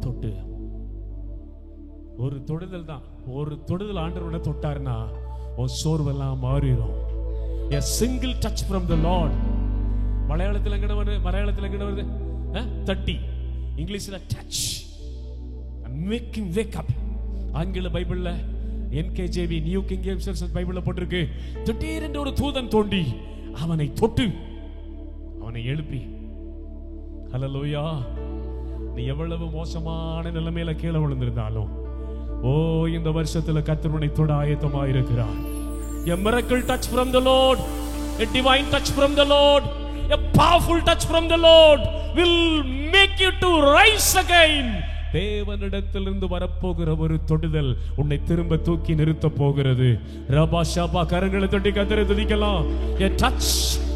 தொட்டு. ஒரு தொடுதல் தான். ஒரு தொடுதல் ஆண்டவரோட தொட்டாருன்னா உன் சோர்வெல்லாம் மாறிடும். A single touch from the Lord. மலையாளத்தில் எங்கட வருது? தட்டி. இங்கிலீஷ்ல touch and make him wake up. ஆங்கில பைபிள்ல NKJV new king James version பைபிள்ல போட்டிருக்கு, திடீரென்று ஒரு தூதன் தோண்டி அவனை தொட்டு அவனை எழுப்பி. ஹல்லேலூயா. நீ எவ்வளவு மோசமான நிலைமையில கீழே விழுந்திருந்தாலும் இந்த வருஷத்துல கர்த்தர் உன்னை தொட ஆயத்தமாக இருக்கிறார். A miracle touch from the Lord, a divine touch from the Lord, a powerful touch from the Lord will make you to rise again. தேவனிடத்திலிருந்து வரப்போகிற ஒரு தொடுதல் உன்னை திரும்ப தூக்கி நிறுத்த போகிறது. ரபா ஷபா, கரங்களை தட்டி கர்த்தரை துதிக்கலாம். A touch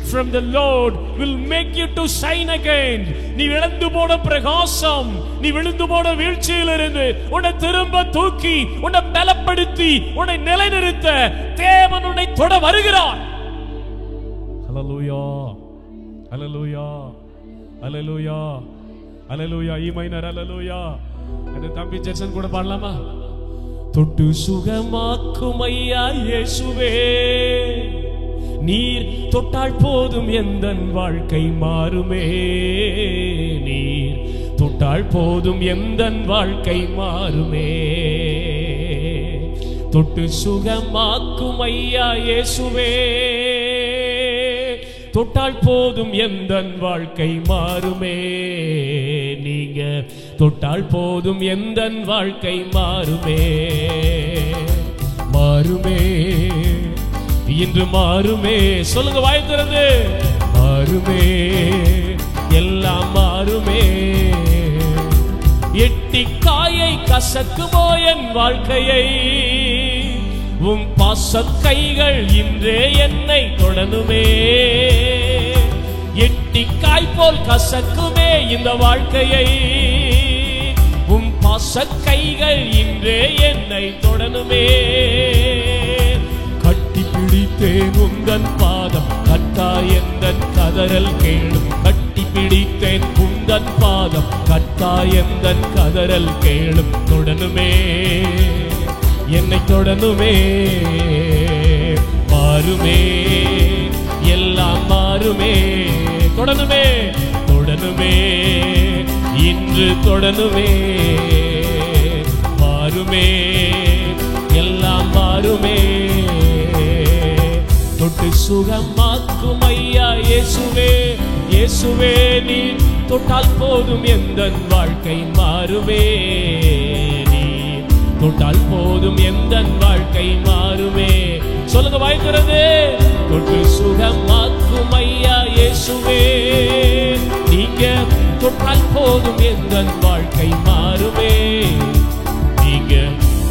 from the Lord will make you to shine again. நீ இழந்து போன பிரகாசம், நீ விழுந்து போன வீழ்ச்சியிலிருந்து உன்னை திரும்ப தூக்கி, உன்னை பலப்படுத்தி, உன்னை நிலைநிறுத்த தேவன் உன்னை தொட வருகிறார். ஹல்லேலூயா, ஹல்லேலூயா, ஹல்லேலூயா, ஹல்லேலூயா. ஈ மைனர் ஹல்லேலூயா. அந்த தம்பி ஜெர்சன் கூட பாடலாமா? தொட்டு சுகமாக்கும் ஐயா இயேசுவே, நீர் தொட்டால் போதும் எந்தன் வாழ்க்கை மாறுமே. நீர் தொட்டால் போதும் எந்தன் வாழ்க்கை மாறுமே. தொட்டு சுகமாக்கும் ஐயா இயேசுவே, தொட்டால் போதும் எந்தன் வாழ்க்கை மாறுமே. நீங்க தொட்டால் போதும் எந்தன் வாழ்க்கை மாறுமே. மாறுமே, இன்று மாறுமே. சொல்லுங்க வாய் திறந்து. மாறுமே, எல்லாம் மாறுமே. எட்டி காயை கசக்குமோ என் வாழ்க்கையை, உம் பாச கைகள் இன்றே என்னை தொடணுமே. எட்டிக்காய் போல் கசக்குமே இந்த வாழ்க்கையை, உம் பாச கைகள் இன்றே என்னை தொடணுமே. கட்டி பிடித்தேன் உந்தன் பாதம், கர்த்தாய் எந்தன் கதறல் கேளும். கட்டி பிடித்தேன் உந்தன் பாதம், கர்த்தாய் எந்தன் கதறல் கேளும். தொடணுமே, என்னை தொடணுமே. மாறுமே, எல்லாம் மாறுமே. தொடணுமே, தொடணுமே, இன்று தொடணுமே. மாறுமே, எல்லாம் மாறுமே. தொட்டு சுகமாக்கும் ஐயா இயேசுவே, இயேசுவே நீ தொட்டால் போதும் எந்தன் வாழ்க்கை மாறுமே. நீ தொட்டால் போதும் எந்தன் வாழ்க்கை மாறுமே. சொல்லுங்க வாய்க்கிறது. தொட்டு சுகமாக்கும் ஐயா இயேசுவே, நீங்க தொட்டால் போதும் எந்தன் வாழ்க்கை மாறுமே. நீங்க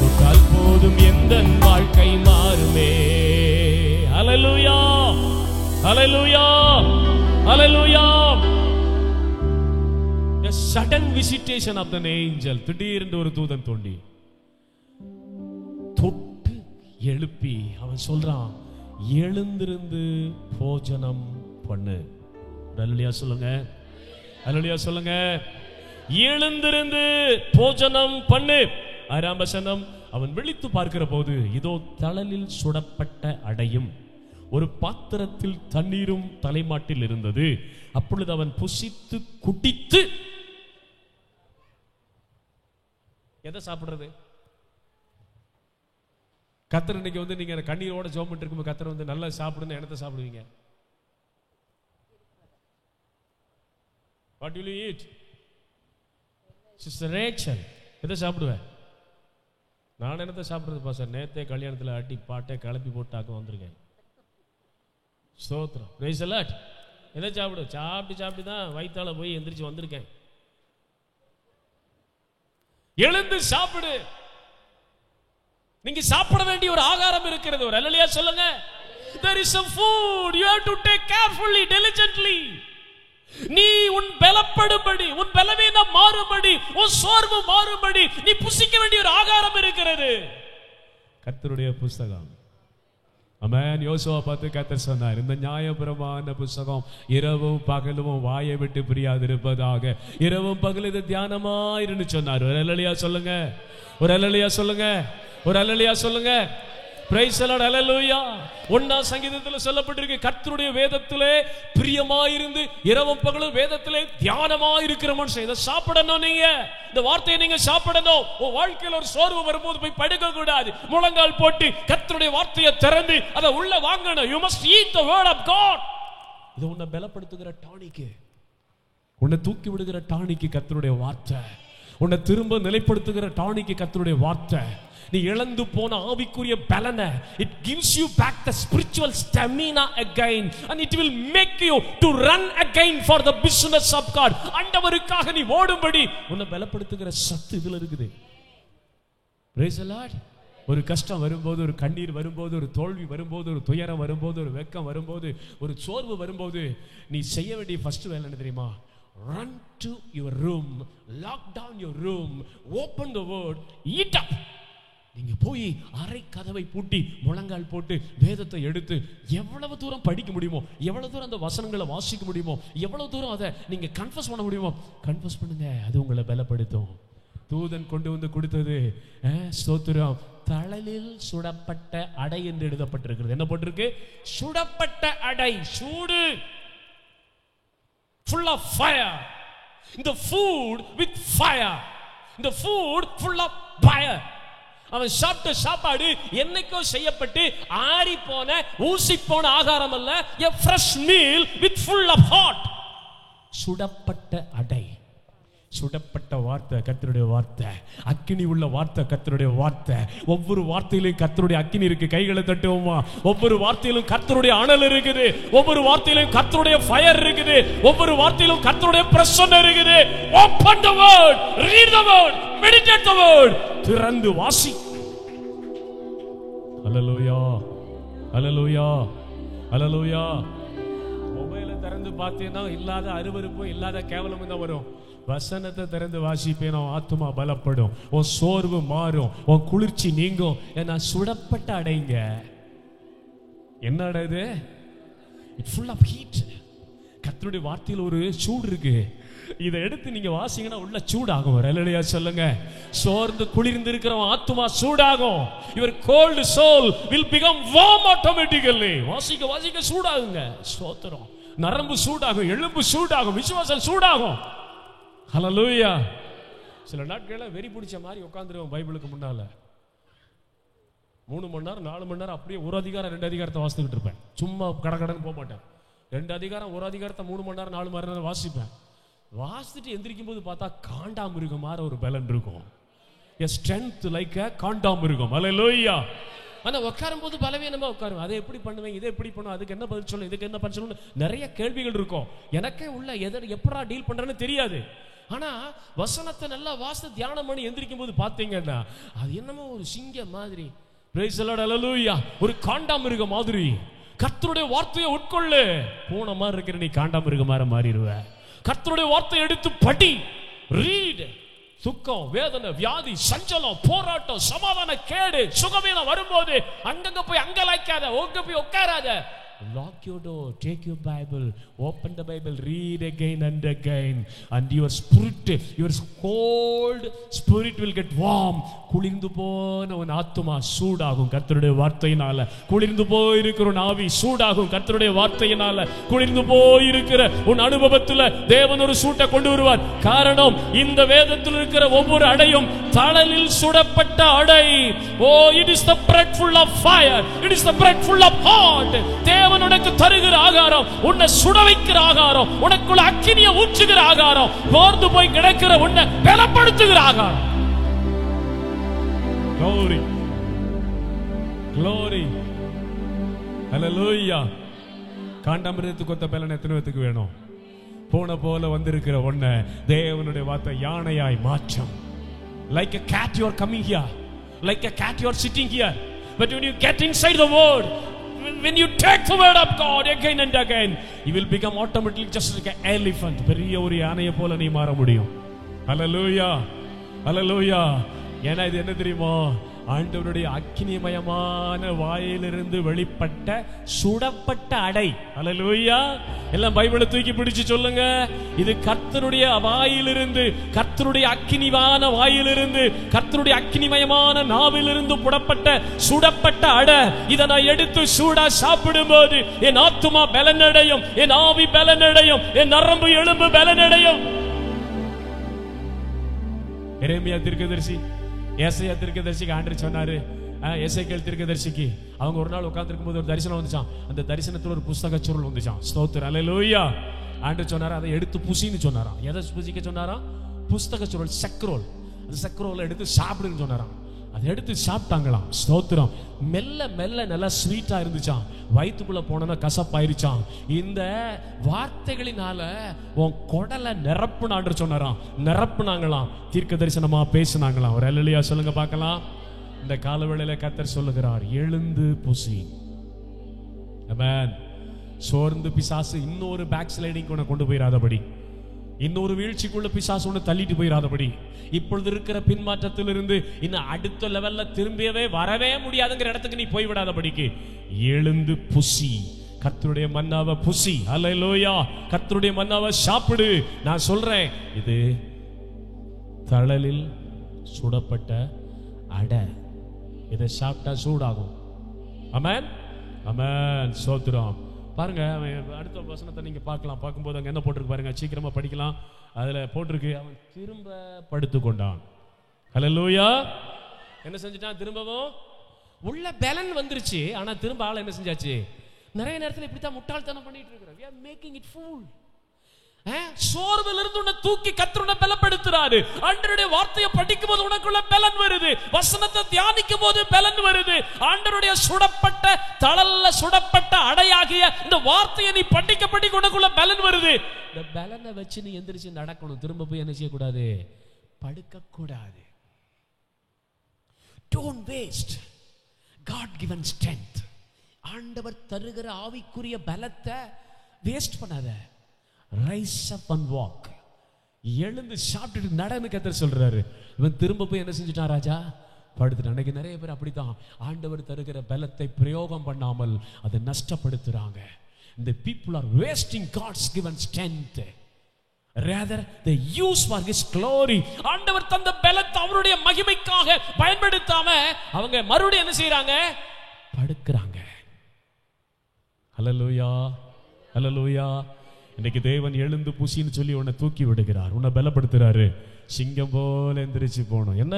தொட்டால் போதும் எந்தன் வாழ்க்கை மாறுமே. ஹல்லேலூயா, ஹல்லேலூயா, ஹல்லேலூயா. The sudden visitation of an angel. திடீரென்று ஒரு தூதன் தோண்டி தொட்டு எழுப்பி அவன் சொல்றான், எழுந்திருந்து போஜனம் பண்ணு. ஹல்லேலூயா சொல்லுங்க, ஹல்லேலூயா சொல்லுங்க. எழுந்திருந்து போஜனம் பண்ணு. 6ஆம் வசனம். அவன் விழித்து பார்க்கிற போது இதோ தழலில் சுடப்பட்ட அடையும் ஒரு பாத்திரத்தில் தண்ணீரும் தலைமாட்டில் இருந்தது. அப்பொழுது அவன் புசித்து குடித்து, எதை சாப்பிடுறது? கர்த்தர் இன்னைக்கு வந்து நீங்க கண்ணீரோட ஜெபம் பண்ணிட்டு இருக்கும்போது கர்த்தர் வந்து நல்லா சாப்பிடுன்னு என்னத்தை சாப்பிடுவீங்க? What will you eat? Sister Rachel, எதை சாப்பிடுவேன்? நான் என்னத்தை சாப்பிடுறது பாஸ்டர்? நேத்தே கல்யாணத்தில் அட்டி பாட்டை கிளப்பி போட்டாக்க வந்திருக்கேன். ஸ்தோத்திரம், பிரைஸ் தி லார்ட். எதை சாப்பிடு? சாப்பிட்டு தான் வயித்தால போய் எந்திரிச்சு வந்திருக்கேன். எழுந்து சாப்பிடு. நீங்க சாப்பிட வேண்டிய ஒரு ஆகாரம் இருக்கிறது. ஒரு அல்லேலூயா சொல்லுங்க. There is some food you have to take carefully, diligently. நீ உன் பலப்படும்படி, உன் பலவீனம் மாறும்படி, உன் சோர்வு மாறும்படி நீ புசிக்க வேண்டிய ஒரு ஆகாரம் இருக்கிறது. கர்த்தருடைய புத்தகம். ஆமென். யோசுவா பார்த்து கர்த்தர் சொன்னார், இந்த நியாயப்பிரமாண புத்தகம் இரவும் பகலும் வாயை விட்டு பிரியாதிருப்பதாக, இரவும் பகலும் இது தியானமாயிருந்து சொன்னார். ஒரு அல்லேலூயா சொல்லுங்க, ஒரு அல்லேலூயா சொல்லுங்க, ஒரு அல்லேலூயா சொல்லுங்க. பிரைஸ் தி லார்ட், ஹல்லேலூயா. 1ஆம் சங்கீதத்தில் சொல்லப்பட்டிருக்கு, கர்த்தருடைய வேதத்திலே பிரியமாயிருந்து இரவும் பகலும் வேதத்திலே தியானமாயிருக்கிற மனுஷன். இதை சாப்பிடணும். நீங்க இந்த வார்த்தையை நீங்க சாப்பிடணும். உன் வாழ்க்கையில் ஒரு சோர்வு வரும்போது போய் படுக்க கூடாது. முழங்கால் போட்டு கர்த்தருடைய வார்த்தையை திறந்து அதை உள்ள வாங்கணும். You must eat the word of God. இது உன்னை பலப்படுத்துகிற டானிக்கு, உன்னை தூக்கி விடுகிற டானிக்கு கர்த்தருடைய வார்த்தை, உன்னை திரும்ப நிலைப்படுத்துகிற டானிக்கு கர்த்தருடைய வார்த்தை. நீ இழந்து போன ஆவிக்குரிய பலனை, it gives you back the spiritual stamina again and it will make you to run again for the business of God. ஆண்டவருக்காக நீ ஓடும்படி உன்னை பலப்படுத்துகிற சத்து இதுல இருக்குது. Praise the Lord. ஒரு கஷ்டம் வரும்போது, ஒரு கண்ணீர் வரும்போது, ஒரு தோல்வி வரும்போது, ஒரு துயரம் வரும்போது, ஒரு வெட்கம் வரும்போது, ஒரு சோர்வு வரும்போது நீ செய்ய வேண்டிய ஃபர்ஸ்ட் வேலை என்ன தெரியுமா? Run to your room, lock down your room, open the word, eat up. நீங்க போய் அறை கதவை பூட்டி முழங்கால் போட்டு வேதத்தை எடுத்து எவ்வளவு தூரம் படிக்க முடியுமோ, எவ்வளவு தூரம் அந்த வசனங்களை வாசிக்க முடியுமோ, எவ்வளவு தூரம் அதை நீங்க கன்ஃபஸ் பண்ண முடியுமோ கன்ஃபஸ் பண்ணுங்க. அது உங்களை பலப்படுத்தும். தூதன் கொண்டு வந்து கொடுத்தது ஸ்தோத்திரம், தழலில் சுடப்பட்ட அடை என்று எழுதப்பட்டிருக்கிறது. என்ன போட்டிருக்கு? சுடப்பட்ட அடை, சூடு, full of fire. இந்த food with fire, இந்த food full of fire. அவன் சாப்பிட்ட சாப்பாடு என்னைக்கோ செய்யப்பட்டு ஆறி போன ஊசி போன ஆகாரம் அல்ல. a fresh meal with full of hot. சுடப்பட்ட அடை, சுடப்பட்ட வார்த்தை கர்த்தருடைய வார்த்தை, அக்கினி உள்ள வார்த்தை கர்த்தருடைய வார்த்தை. ஒவ்வொரு வார்த்தையிலும் கர்த்தருடைய அக்கினி இருக்கு. கைகளை தட்டுவோமா? ஒவ்வொரு வார்த்தையிலும் கர்த்தருடைய அனல் இருக்குது. ஒவ்வொரு வார்த்தையிலும் கர்த்தருடைய ஃபயர் இருக்குது. ஒவ்வொரு வார்த்தையிலும் கர்த்தருடைய பிரசன்னம் இருக்குது. Open the word, read the word, meditate the word. திறந்து வாசி. அல்லேலூயா, அல்லேலூயா, அல்லேலூயா. மொபைலை திறந்து பார்த்தீங்கன்னா இல்லாத அருவருப்பும் இல்லாத கேவலமும் தான் வரும். வசனத்தை திறந்து வாசிப்பேனோ ஆத்துமா பலப்படும், உன் சோர்வு மாறும், உன் குளிர்ச்சி நீங்கும். ஏன்னா சுடப்பட்ட அடைங்க. என்ன அடை இது? It's full of heat. கர்த்தருடைய வார்த்தையில் ஒரு சூடு இருக்கு. இதை எடுத்து நீங்க வாசிங்கன்னா உள்ள சூடாகும். அல்லேலூயா சொல்லுங்க. சோர்ந்து குளிர்ந்து இருக்கிறவன் ஆத்துமா சூடாகும். your cold soul will become warm automatically. வாசிக்க வாசிக்க சூடாகுங்க. ஸ்தோத்திரம். நரம்பு சூடாகும், எலும்பு சூடாகும், விசுவாசம் சூடாகும். ஹல்லேலூயா. சில நாட்கள வெறி பிடிச்ச மாதிரி உட்கார்ந்துருவோம் பைபிளுக்கு முன்னால. 3 மணி நேரம் 4 மணி நேரம் அப்படியே ஒரு அதிகாரம் 2 அதிகாரத்தை வாசித்துக்கிட்டு இருப்பேன். சும்மா கடகடன்னு போக மாட்டேன். 2 அதிகாரம் 1 அதிகாரத்தை 3 மணி நேரம் 4 மணி நேரம் வாசிப்பேன். வாசிச்சுட்டு எந்திரிக்கும் போது பார்த்தா காண்டாமிருகம் மாதிரி ஒரு பலன் இருக்கும். a strength like a காண்டாமிருகம். அல்லேலூயா. ஆனா உட்காரும் போது பலவீனமா உட்காரும். அதை எப்படி பண்ணுவேன், இதை எப்படி பண்ணுவேன், அதுக்கு என்ன பதில் சொல்லணும், இதுக்கு என்ன பதில் சொல்லணும், நிறைய கேள்விகள் இருக்கும். எனக்கே உள்ள எதை எப்படா டீல் பண்றேன்னு தெரியாது. ஆனா வசனத்தை நல்லா வாசித்து தியானம் பண்ணி எந்திரிக்கும் போது பாத்தீங்கன்னா அது என்னமோ ஒரு சிங்கம் மாதிரி, பிரைஸ் தி லார்ட், அல்லேலூயா, ஒரு காண்டாமிருகம் மாதிரி. கர்த்தருடைய வார்த்தையை உட்கொள்ளு. பூனை மாதிரி இருக்கிற நீ காண்டாமிருகம் மாதிரி மாறிடுவ. கர்த்தருடைய வார்த்தையை எடுத்து படி, ரீட். துக்கம், வேதனை, வியாதி, சஞ்சலம், போராட்டம், சமாதான கேடு, சுகவீனம் வரும்போது அங்கங்க போய் அங்கலாய்க்காத, ஓங்க போய் உட்காராத. Lock your door, take your Bible, open the Bible, read again and again, and your spirit, your cold spirit will get warm. குளிர்ந்து போன உன் ஆத்துமா சூடாகும் கர்த்தருடைய வார்த்தையினால. குளிர்ந்து போயிருக்கிற உன் ஆவி சூடாகும் கர்த்தருடைய வார்த்தையினால. குளிர்ந்து போயிருக்கிற உன் அனுபவத்துல தேவன் ஒரு சூட்டை கொண்டு வருவார். காரணம், இந்த வேதத்தில் இருக்கிற ஒவ்வொரு அடையும் தழலில் சுடப்பட்ட அடை. Oh, it is the bread full of fire, it is the bread full of heart. தேவன் உனக்கு தருகிற ஆகாரம், உன்னை சுட வைக்கிற ஆகாரம், உனக்குள்ள அக்கினியை ஊற்றுகிற ஆகாரம், போர்ந்து போய் கிடக்கிற உன்னை பலப்படுத்துகிற ஆகாரம். Glory, glory, hallelujah. காண்டாமிருகத்துக்கு ஒத்த பலன் எத்தனை பேருக்கு வேணும்? போன போல வந்திருக்கிற உன்னை தேவனுடைய வார்த்தை யானையாய் மாற்றும். Like a cat you are coming here, like a cat you are sitting here, but when you get inside the word, when you take the word of God again and again, you will become automatically just like an elephant. பெரிய ஒரு யானையை போல நீ மாற முடியும். ஹல்லேலூயா, ஹல்லேலூயா. ஏன்னா இது என்ன தெரியுமா? ஆண்டவருடைய அக்கினிமயமான வாயிலிருந்து வெளிப்பட்ட சுடப்பட்ட அடை. ஹல்லேலூயா. எல்லாம் பைபிளை தூக்கி பிடிச்சு சொல்லுங்க. இது கர்த்தருடைய வாயிலிருந்து, கர்த்தருடைய அக்கினியான வாயிலிருந்து, கர்த்தருடைய அக்கினிமயமான நாவிலிருந்து புடப்பட்ட சுடப்பட்ட அடை. இதை நான் எடுத்து சூடா சாப்பிடும் போது என் ஆத்துமா பலனடையும், என் ஆவி பலனடையும், என் நரம்பு எலும்பு பலனடையும். எரேமியா தீர்க்கதரிசி, ஏசாயா தீர்க்கதரிசிக்கு ஆண்டவர் சொன்னாரு, எசேக்கியேல் தீர்க்கதரிசிக்கு, அவங்க ஒரு நாள் உட்கார்ந்திருக்கும் போது ஒரு தரிசனம் வந்துச்சாம். அந்த தரிசனத்துல ஒரு புஸ்தக சுருள் வந்துச்சாம். ஸ்தோத்திரம், அல்லேலூயா. ஆண்டவர் சொன்னாரா, அதை எடுத்து புசின்னு சொன்னாராம். எதை புசிக்க சொன்னாராம்? புஸ்தக சுருள், சக்ரோல். அந்த சக்ரோலை எடுத்து சாப்பிடுன்னு சொன்னாராம். அதை எடுத்து சாப்பிட்டாங்களாம். ஸ்தோத்திரம். மெல்ல மெல்ல நல்லா ஸ்வீட்டா இருந்துச்சாம். வயிற்றுக்குள்ள போனா கசப்பாயிருச்சாம். இந்த வார்த்தைகளினால உன் குடலை நிரப்புனான்னு சொன்னாராம். நிரப்புனாங்களாம். தீர்க்க தரிசனமா பேசினாங்களாம். ஒரு அல்லேலூயா சொல்லுங்க பார்க்கலாம். இந்த காலவேளையில கர்த்தர் சொல்லுகிறார், எழுந்து புசி. ஆமென். சோர்ந்து பிசாசு இன்னொரு பேக் ஸ்லைடிங் கொண்டு போயிடாதபடி, இன்னொரு வீழ்ச்சிக்குள்ள பிசாசு ஒன்று தள்ளிட்டு போயிடாதபடி, இப்பொழுது இருக்கிற பின்மாற்றத்திலிருந்து இன்னும் அடுத்த லெவல்ல திரும்பியவே வரவே முடியாதுங்கிற இடத்துக்கு நீ போய்விடாதபடிக்கு எழுந்து புசி. கர்த்தருடைய மன்னாவை புசி. அல்லேலூயா. கர்த்தருடைய மன்னாவை சாப்பிடு. நான் சொல்றேன், இது தழலில் சுடப்பட்ட அடை. இதை சாப்பிட்டா சூடாகும். ஆமென், ஆமென். ஸ்தோத்திரம். பாருங்க, அடுத்த வசனத்தை நீங்க பார்க்கலாம். பார்க்கும்போது அங்க என்ன போட்டிருக்கு பாருங்க, சீக்கிரமா படிக்கலாம். அதுல போட்டிருக்கு, அவன் திரும்ப படுத்துக்கொண்டான். ஹல்லேலூயா. என்ன செஞ்சிட்டான்? திரும்பவும் உள்ள பலன் வந்துருச்சு. ஆனா திரும்ப ஆள என்ன செஞ்சாச்சு? நிறைய நேரத்தில் இப்படித்தான் முட்டாள்தனம் பண்ணிட்டு இருக்கிறோம். we are making it fool. சோர்வில் இருந்து உன்னை தூக்கி கர்த்தர் உன்னை பலப்படுத்துறாரு. ஆண்டவருடைய வார்த்தையை படிக்கும் போது உனக்குள்ள பலன் வருது. வசனத்தை தியானிக்கும் போது பலன் வருது. ஆண்டவருடைய சுடப்பட்ட தழல்ல சுடப்பட்ட அடையாகிய இந்த வார்த்தையை நீ படிக்க உனக்குள்ள பலன் வருது. இந்த பலனை வச்சு நீ எந்திரிச்சு நடக்கணும். திரும்ப போய் என்ன செய்யக்கூடாது? படுக்க கூடாது. Don't waste. God given strength. ஆண்டவர் தருகிற ஆவிக்குரிய பலத்தை வேஸ்ட் பண்ணாத. Rice up and walk. எழுந்து சாப்பிட்டுட்டு நடன்னு கர்த்தர் சொல்றாரு. இவன் திரும்ப போய் என்ன செஞ்சுட்டான் ராஜா? படுத்துட்டு. அன்னைக்கு நிறைய பேர் அப்படித்தான் ஆண்டவர் தருகிற பலத்தை பிரயோகம் பண்ணாமல் அதை நஷ்டப்படுத்துறாங்க. The people are wasting God's given strength. Rather they use for his glory. ஆண்டவர் தந்த பலத்தை அவருடைய மகிமைக்காக பயன்படுத்தாம அவங்க மறுபடியும் என்ன செய்றாங்க? படுக்கறாங்க. ஹல்லேலூயா, ஹல்லேலூயா. இன்னைக்கு தேவன் எழுந்து புசின்னு சொல்லி உன்னை தூக்கி விடுகிறார், உன்னை பலப்படுத்துறாரு. சிங்கம் போல எந்திரிச்சு போகணும். என்ன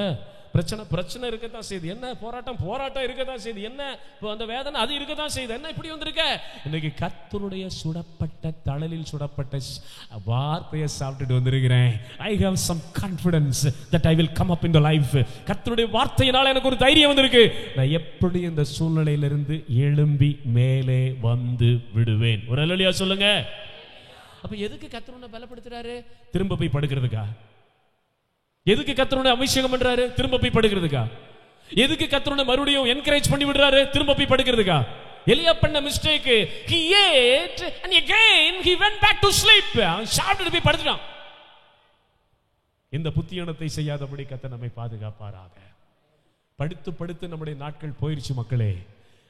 பிரச்சனை இருக்கத்தான் செய்யுது. என்ன போராட்டம் இருக்கத்தான் செய்யுது. என்ன அந்த வேதனை அது இருக்கத்தான் செய்யுது. என்ன இப்படி வந்திருக்க? இன்னைக்கு கர்த்தருடைய சுடப்பட்ட தழலில் சுடப்பட்ட வார்த்தையை சாப்பிட்டுட்டு வந்திருக்கிறேன். I have some confidence that I will come up in the life. கர்த்தருடைய வார்த்தையினால எனக்கு ஒரு தைரியம் வந்திருக்கு. நான் எப்படி இந்த சூழ்நிலையிலிருந்து எழும்பி மேலே வந்து விடுவேன். ஒரு அல்லேலூயா சொல்லுங்க. அப்ப எதுக்கு கர்த்தர் உன்னை பலப்படுத்துறாரு? திரும்ப போய் படுக்கிறதுக்கா? எதுக்கு கர்த்தருடைய அபிஷேகம் பண்றாரு? திரும்ப போய் படுக்கிறதுக்கா? எதுக்கு கர்த்தருடைய மறுபடியும் என்கரேஜ் பண்ணி விடுறாரு? திரும்ப போய் படுக்கிறதுக்கா? எலியா பண்ண mistake, he ate and again he went back to sleep. அவன் சாப்பிட்டு போய் படுத்துட்டான். இந்த புத்தியனத்தை செய்யாதபடி கர்த்தர் நம்மை பாதுகாப்பாராக. படுத்து படுத்து நம்முடைய நாட்கள் போயிருச்சு மக்களே.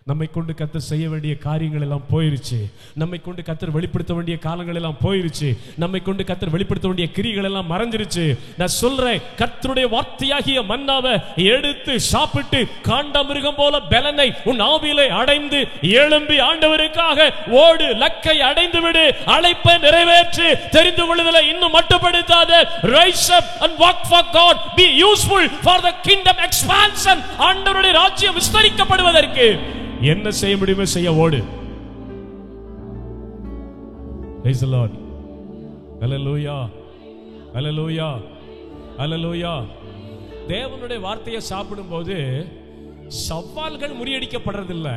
நம்மை கொண்டு கர்த்தர் செய்ய வேண்டிய காரியங்கள் எல்லாம் போயிருச்சு. நம்மை கொண்டு கர்த்தர் வெளிப்படுத்த வேண்டிய காலங்கள் எல்லாம் போயிருச்சு. நம்மை கொண்டு கர்த்தர் வெளிப்படுத்த வேண்டிய கிரியைகள் எல்லாம் மறைஞ்சிருச்சு. நான் சொல்றேன், கர்த்தருடைய வார்த்தையாகிய மன்னாவை எடுத்து சாப்பிட்டு காண்டமிருகம் போல பலனை உன் ஆவியிலே அடைந்து எழும்பி ஆண்டவருக்காக ஓடு, லக்கை அடைந்து விடு, அழைப்பை நிறைவேற்று. தெரிந்து கொள்ளுதலை இன்னும் மட்டுப்படுத்தாத. Rise up and walk for God. Be useful for the kingdom expansion. ஆண்டவருடைய ராஜ்யம் விஸ்தரிக்கப்படுவதற்கு என்ன செய்ய முடியுமோ செய்ய ஓடு. Praise the Lord. Hallelujah, hallelujah, hallelujah. தேவனுடைய வார்த்தையை சாப்பிடும்போது சவால்கள் முறியடிக்கப்படுறதில்ல,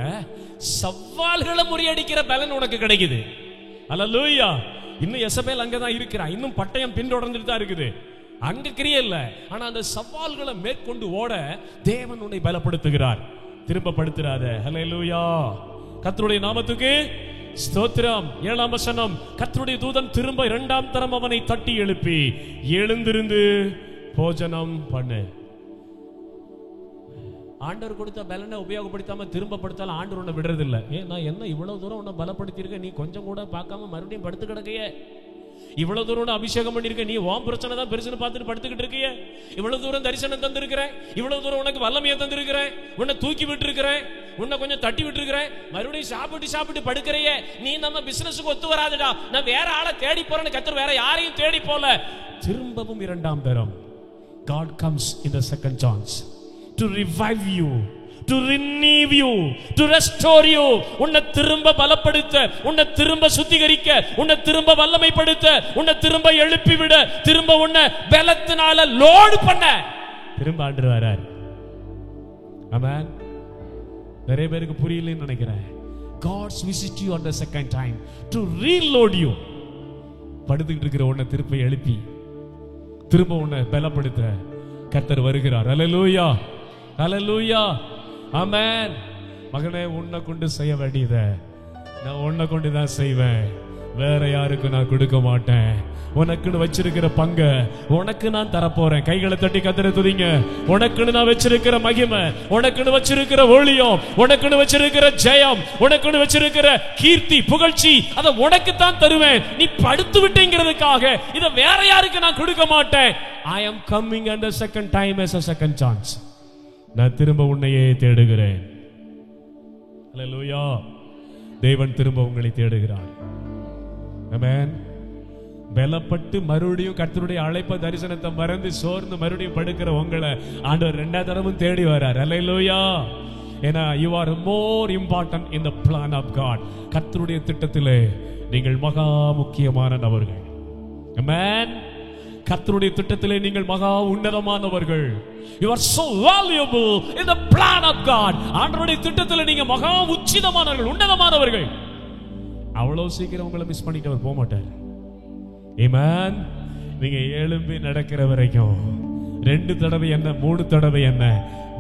சவால்களை முறியடிக்கிற பலன் உனக்கு கிடைக்குது. Hallelujah. இன்னும் எசபேல் அங்கதான் இருக்கிறான். இன்னும் பட்டயம் பின்தொடர்ந்துட்டு தான் இருக்குது. அங்க கிரியை இல்ல. ஆனா அந்த சவால்களை மேற்கொண்டு ஓட தேவன் உன்னை பலப்படுத்துகிறார். திரும்ப படுத்துறாத. ஹல்லேலூயா. கர்த்தருடைய நாமத்துக்கு ஸ்தோத்திரம். 7ஆம் வசனம், கர்த்தருடைய தூதன் திரும்ப 2ஆம் தரம் அவனை தட்டி எழுப்பி எழுந்திருந்து போஜனம் பண்ணு. ஆண்டவர் கொடுத்த பலனை உபயோகப்படுத்தாம திரும்ப படுத்தாலும் ஆண்டவர் உன்னை விடுறது இல்லை. நான் என்ன இவ்வளவு தூரம் உன்னை பலப்படுத்தியிருக்க, நீ கொஞ்சம் கூட பார்க்காம மறுபடியும் படுத்து கிடக்கையே. இவ்வளவு தூரம் அபிஷேகம் பண்ணிருக்க, நீ உன் பிரச்சனை தான் பெருசுன்னு பார்த்துட்டு படுத்துக்கிட்டு இருக்கிய. இவ்வளவு தூரம் தரிசனம் தந்திருக்கிறேன், இவ்வளவு தூரம் உனக்கு வல்லமையை தந்திருக்கிறேன், உன்னை தூக்கி விட்டு இருக்கிறேன், உன்னை கொஞ்சம் தட்டி விட்டு இருக்கிறேன், மறுபடியும் சாப்பிட்டு படுக்கிறையே. நீ நம்ம பிசினஸுக்கு ஒத்து வராதுடா, நான் வேற ஆளை தேடி போறேன்னு கர்த்தர் வேற யாரையும் தேடி போல. திரும்பவும் 2ஆம் தரம் God comes in the second chance to revive you, to renew you, to restore you. உன்னை திரும்ப பலப்படுத்த, உன்னை திரும்ப சுத்திகரிக்க, உன்னை திரும்ப வல்லமைப்படுத்த, உன்னை திரும்ப எழுப்பி விட, திரும்ப உன்னை பலத்தினால லோட் பண்ண திரும்ப ஆண்டவர் வரார். ஆமென். நிறைய பேருக்கு புரியலன்னு நினைக்கிறேன். God's visit you on the second time to reload you. படுத்துக்கிட்டு இருக்கிற உன்னை திருப்பி எழுப்பி திரும்ப உன்னை பலப்படுத்த கர்த்தர் வருகிறார். ஹல்லேலூயா, ஹல்லேலூயா, ஆமென். மகனே, உன்னை கொண்டு செய்ய வேண்டியதை நான் உன்னை கொண்டு தான் செய்வேன். வேற யாருக்கும் நான் கொடுக்க மாட்டேன். உனக்குன்னு வச்சிருக்கிற பங்க உனக்கு நான் தரப்போறேன். கைகளை தட்டி கர்த்தரை துதிங்க. உனக்குன்னு நான் வச்சிருக்கிற மகிமை, உனக்குன்னு வச்சிருக்கிற ஒளியம், உனக்குன்னு வச்சிருக்கிற ஜெயம், உனக்குன்னு வச்சிருக்கிற கீர்த்தி புகழ்ச்சி, அதை உனக்கு தான் தருவேன். நீ படுத்து விட்டேங்கிறதுக்காக இதை வேற யாருக்கு நான் கொடுக்க மாட்டேன். I am coming and the second time as a second chance. நான் திரும்ப உன்னையே தேடுகிறேன். ஹல்லேலூயா. தேவன் திரும்ப உங்களை தேடுகிறார். ஆமென். பலப்பட்டு மறுபடியும் கர்த்தருடைய அழைப்ப தரிசனத்தை மறந்து சோர்ந்து மறுபடியும் படுக்கிற உங்களை ஆண்டவர் 2ஆம் தரமும் தேடி வரார். ஹல்லேலூயா. ஏன்னா you are more important in the plan of God. கர்த்தருடைய திட்டத்திலே நீங்கள் மகா முக்கியமான நபர்கள். ஆமென். கர்த்தருடைய திட்டத்திலே நீங்கள் மகா உன்னதமானவர்கள். You are so valuable in the plan of God. ஆண்டவருடைய திட்டத்திலே நீங்க மகா உச்சிதமானவர்கள், உன்னதமானவர்கள். அவ்வளவு சீக்கிரம் உங்களை மிஸ் பண்ணிட்டு அவர் போக மாட்டார். ஆமென். நீங்க எழும்பி நடக்கிற வரைக்கும் 2 தடவை என்ன, 3 தடவை என்ன,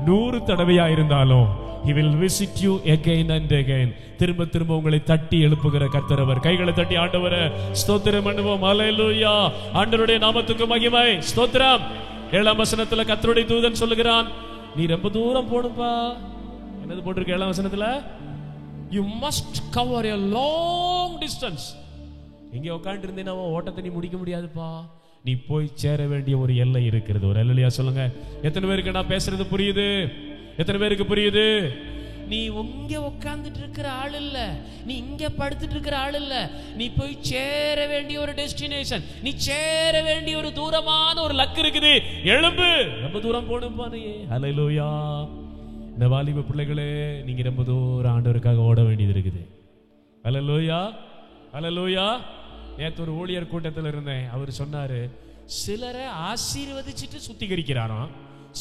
100 தடவையா இருந்தாலும் he will visit you again and again. திரும்ப திரும்ப உங்களை தட்டி எழுப்புகிற கர்த்தர் அவர். கைகளை தட்டி ஆண்டவரே ஸ்தோத்திரம் பண்ணுவோம். ஹல்லேலூயா. ஆண்டவருடைய நாமத்துக்கு மகிமை. ஸ்தோத்திரம். 7ஆம் வசனத்துல கர்த்தருடைய தூதன் சொல்லுகிறான், நீ ரொம்ப தூரம் போணும்பா. என்னது போட்டிருக்க 7ஆம் வசனத்துல? you must cover a long distance. இங்க உட்கார்ந்து இருந்தீனா ஓட்டத்தை நீ முடிக்க முடியாதுப்பா. நீ போய் சேர வேண்டிய ஒரு எல்லை இருக்கிறது. ஒரு அல்லேலூயா சொல்லுங்க. எத்தனை பேருக்கு நான் பேசுறது புரியுது? எத்தனை பேருக்கு புரியுது? நீ இங்க உட்கார்ந்துட்டு இருக்கிற ஆள் இல்ல, நீ இங்க படுத்துட்டு இருக்கிற ஆள் இல்ல, நீ போய் சேர வேண்டிய ஒரு டெஸ்டினேஷன், நீ சேர வேண்டிய ஒரு தூரமான ஒரு லக்கு இருக்குது. எழும்பு, ரொம்ப தூரம் போணும்பா நீ. ஹல்லேலூயா. இந்த வாலிப பிள்ளைகளே, நீங்க ரொம்ப தூரம் ஆண்டவருக்காக ஓட வேண்டியது இருக்குது. ஹல்லேலூயா. ஹல்லேலூயா. நேற்று ஒரு ஊழியர் கூட்டத்தில் இருந்தேன். அவர் சொன்னாரு, சிலரை ஆசீர்வதிச்சுட்டு சுத்திகரிக்கிறாராம்,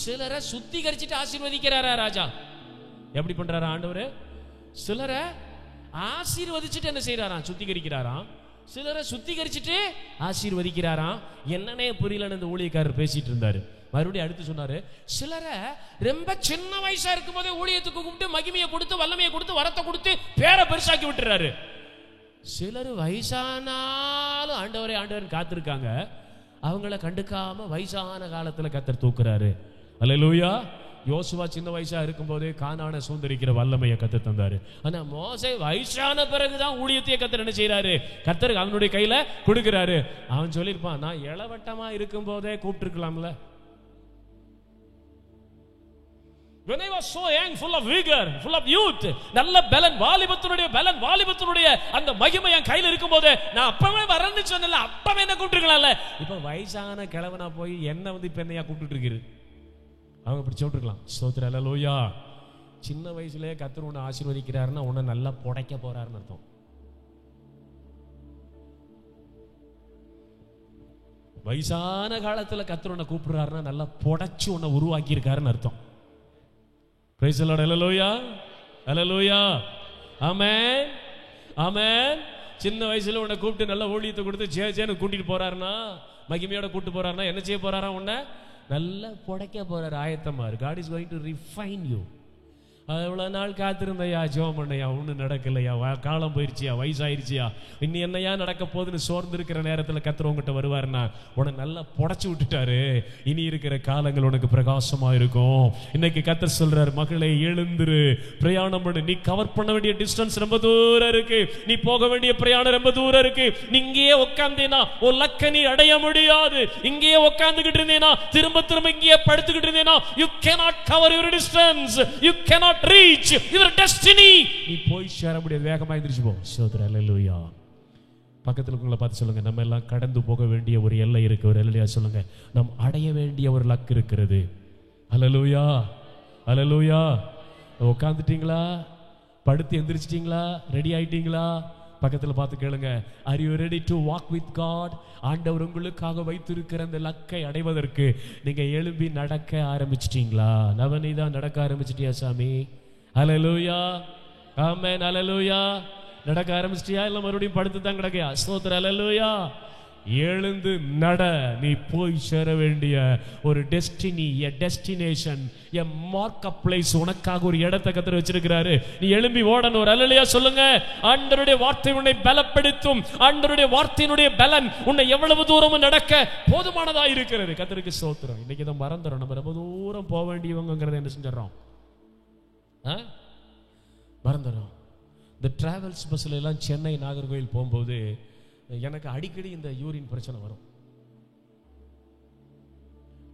சிலரை சுத்திகரிச்சுட்டு ஆசீர்வதிக்கிறாரா ராஜா. எப்படி பண்றாரா ஆண்டவர்? சிலரை ஆசீர்வதிச்சுட்டு என்ன செய்யறாராம்? சுத்திகரிக்கிறாராம். சிலரை சுத்திகரிச்சுட்டு ஆசீர்வதிக்கிறாராம். என்னன்னே புரியலன்னு இந்த ஊழியக்காரர் பேசிட்டு இருந்தாரு. மறுபடியும் அடுத்து சொன்னாரு, சிலரை ரொம்ப சின்ன வயசா இருக்கும் போதே ஊழியத்துக்கு கூப்பிட்டு மகிமையை கொடுத்து வல்லமையை கொடுத்து வரத்தை கொடுத்து பேரை பெருசாக்கி விட்டுறாரு. சிலர் வயசானாலும் ஆண்டவரே ஆண்டவரன் காத்திருக்காங்க, அவங்கள கண்டுக்காம வயசான காலத்துல கர்த்தர் தூக்குறாரு. அல்லேலூயா. யோசுவா சின்ன வயசா இருக்கும் போதே கானானை சுதந்தரிக்கிற வல்லமையை கர்த்தர் தந்தாரு. ஆனா மோசே வயசான பிறகுதான் ஊழியத்தையே கர்த்தர் என்ன செய்யறாரு? கர்த்தர் அவனுடைய கையில கொடுக்கிறாரு. அவன் சொல்லியிருப்பான், நான் இளவட்டமா இருக்கும் போதே கூப்பிட்டு இருக்கலாம்ல. When I was so young, full of vigor, full of youth, நல்ல பலன், வாலிபத்தினுடைய பலன், வாலிபத்தினுடைய அந்த மகிமை என் கையில் இருக்கும் போது நான் அப்பவே வரேன்னு சொன்னல, அப்பவே என்ன கூப்பிட்டுருக்கலாம்ல. இப்ப வயசான கிழவனா போய் என்ன இப்ப என்னையா கூப்பிட்டு இருக்கிறது? அவங்க இப்படி சொல்லிருக்கலாம். ஸ்தோத்திரம். அல்லேலூயா. சின்ன வயசுலயே கர்த்தர் உன்னை ஆசீர்வதிக்கிறாருன்னா உன்னை நல்லா புடைக்க போறாருன்னு அர்த்தம். வயசான காலத்துல கர்த்தர் உன்னை கூப்பிடுறாருன்னா நல்லா புடைச்சு உன்னை உருவாக்கி இருக்காருன்னு அர்த்தம். Praise the Lord. Hallelujah. Hallelujah. Amen. Amen. சின்ன வயசுல உன்னை கூப்பிட்டு நல்ல ஊழியத்தை கொடுத்து ஜேன்னு கூட்டிட்டு போறாருன்னா, மகிமையோட கூட்டிட்டு போறாருன்னா என்ன செய்ய போறாரா? உன்னை நல்லா புடைக்க போறாரு. ஆயத்தமா இருக்கு. God is going to refine you. எவ்வளவு நாள் காத்திருந்தையா, ஜெபம் பண்ணையா, ஒண்ணு நடக்கலையா, காலம் போயிருச்சியா, வயசாயிருச்சியா, இன்னும் என்னையா நடக்க போகுதுன்னு சோர்ந்து இருக்கிற நேரத்தில் கர்த்தர் உங்ககிட்ட வருவாருன்னா உன்னை நல்லா புடைச்சு விட்டுட்டாரு. இனி இருக்கிற காலங்கள் உனக்கு பிரகாசமா இருக்கும். இன்னைக்கு கர்த்தர் சொல்றாரு, மகளே எழுந்துரு, பிரயாணம் பண்ணு. நீ கவர் பண்ண வேண்டிய டிஸ்டன்ஸ் ரொம்ப தூரம் இருக்கு, நீ போக வேண்டிய பிரயாணம் ரொம்ப தூரம் இருக்கு. நீ இங்கேயே உட்கார்ந்தேனா ஒரு லக்க நீ அடைய முடியாது. இங்கேயே உட்கார்ந்துகிட்டு இருந்தேனா, திரும்ப திரும்ப இங்கேயே படுத்துக்கிட்டு இருந்தேனா, you cannot cover your distance, you cannot reach your destiny. நீ போய் சேர முடியாது. வேகமா எந்திரிச்சு போ. ஸ்தோத்திரம். அல்லேலூயா. பக்கத்துல உங்களை பார்த்து சொல்லுங்க, நம்ம எல்லாம் கடந்து போக வேண்டிய ஒரு எல்லை இருக்கு. ஒரு அல்லேலூயா சொல்லுங்க. நாம் அடைய வேண்டிய ஒரு லக்கு இருக்கிறது. அல்லேலூயா. அல்லேலூயா. உட்கார்ந்துட்டீங்களா? படுத்து எந்திரிச்சிட்டீங்களா? ரெடி ஆயிட்டீங்களா? பக்கத்துல பார்த்து கேளுங்க, are you ready to walk with God? ஆண்டவர் உங்களுக்காக வைத்திருக்கிற அந்த லக்கை அடைவதற்கு நீங்க எழும்பி நடக்க ஆரம்பிச்சிட்டீங்களா? நவநீதா நடக்க ஆரம்பிச்சிட்டியா சாமி? ஹல்லேலூயா. ஆமென். ஹல்லேலூயா. நடக்க ஆரம்பிச்சிட்டியா இல்ல மறுபடியும் படுத்து தான் கிடக்கையா? ஸ்தோத்திரம். ஹல்லேலூயா. எழுந்து நட. நீ போய் சேர வேண்டிய ஒரு டெஸ்டினி, எ டெஸ்டினேஷன், எ மார்க்கப் பிளேஸ் உனக்காக ஒரு இடத்தை கர்த்தர் வச்சிருக்கிறாரு. நீ எழும்பி ஓடணும். ஒரு அல்லேலூயா சொல்லுங்க. ஆண்டவருடைய வார்த்தை உன்னை பலப்படுத்தும். ஆண்டவருடைய வார்த்தையினுடைய பலன் உன்னை எவ்வளவு தூரம் நடக்க போதுமானதா இருக்கிறது. கர்த்தருக்கு ஸ்தோத்திரம். இன்னைக்கு இதை மறந்துறோம். நம்ம ரொம்ப தூரம் போக வேண்டியவங்கிறத என்ன செஞ்சிடறோம்? மறந்துடும். இந்த டிராவல்ஸ் பஸ்ல எல்லாம் சென்னை நாகர்கோவில் போகும்போது எனக்கு அடிக்கடி இந்த யூரின் பிரச்சனை வரும்.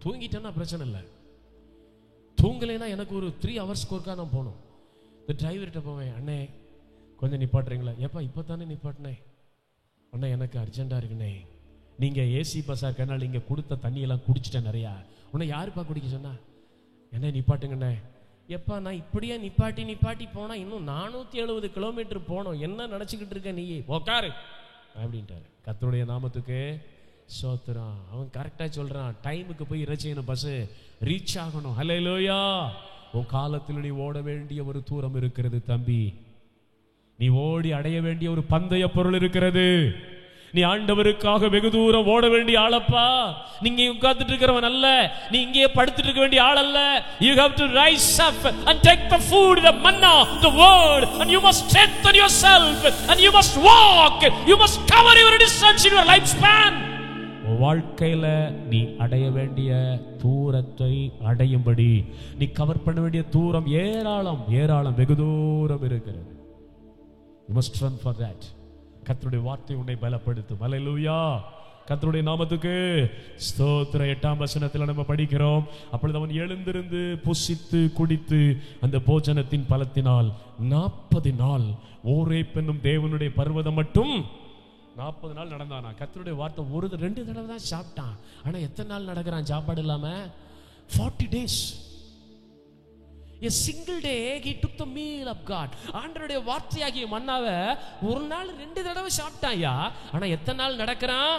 தூங்கிட்டேன்னா பிரச்சனை இல்லை, தூங்கலைன்னா எனக்கு ஒரு 3 hours ஒருக்கா நான் போகணும். இந்த டிரைவர்கிட்ட போவேன், அண்ணே கொஞ்சம் நிப்பாட்டுறீங்களா? எப்பா இப்போ தானே நிப்பாட்டினேன். அண்ணா எனக்கு அர்ஜென்ட்டாக இருக்குண்ணே. நீங்கள் ஏசி பஸ்ஸாக இருக்கனால நீங்கள் கொடுத்த தண்ணியெல்லாம் குடிச்சிட்டேன் நிறையா. உன்னை யாருப்பா குடிக்க சொன்னா? என்ன நிப்பாட்டுங்கண்ணே. எப்பா நான் இப்படியே நிப்பாட்டி போனால் இன்னும் 470 கிலோமீட்டர் போனோம். என்ன நினச்சிக்கிட்டு இருக்க நீ? உக்காரு அப்படின்ட்டாரு. கர்த்தருடைய நாமத்துக்கு ஸ்தோத்திரம். அவன் கரெக்டாக சொல்கிறான். டைமுக்கு போய் இறைச்சியணும், பஸ் ரீச் ஆகணும். ஹல்லேலூயா. உன் காலத்தில் நீ ஓட வேண்டிய ஒரு தூரம் இருக்கிறது தம்பி. நீ ஓடி அடைய வேண்டிய ஒரு பந்தய பொருள் இருக்கிறது. நீ ஆண்டவருக்காக வெகு தூரம் ஓட வேண்டிய ஆளப்பா. நீங்க உட்கார்ந்துட்டு இருக்கிறவன் அல்ல, நீ இங்கே படுத்துட்டு இருக்க வேண்டிய ஆள் அல்ல. You have to rise up and take the food, the manna, the word, and you must strengthen yourself and you must walk, you must cover your distance in your lifespan. வாழ்க்கையில நீ அடைய வேண்டிய தூரத்தை அடையும்படி நீ கவர் பண்ண வேண்டிய தூரம் ஏராளம் ஏராளம் வெகு தூரம் இருக்கிறது. You must run for that. கர்த்தருடைய வார்த்தை உன்னை பலப்படுத்தும். அல்லேலூயா, கர்த்தருடைய நாமத்துக்கு ஸ்தோத்திரம். 8ஆம் வசனத்தில் நம்ம படிக்கிறோம், அப்பொழுது அவன் எழுந்திருந்து புசித்து குடித்து அந்த போஜனத்தின் பலத்தினால் 40 நாள் ஓரேப் என்னும் தேவனுடைய பர்வதம் மட்டும் 40 நாள் நடந்தானா. கர்த்தருடைய வார்த்தை 2 தடவை தான் சாப்பிட்டான். ஆனா எத்தனை நாள் நடக்கிறான் சாப்பாடு இல்லாம? 40 days. A single day he took the meal of God. ஆண்டவருடைய வார்த்தையாகிய மன்னாவை ஒரு நாள் 2 தடவை சாப்பிட்டாயா. ஆனா எத்தனை நாள் நடக்கிறான்?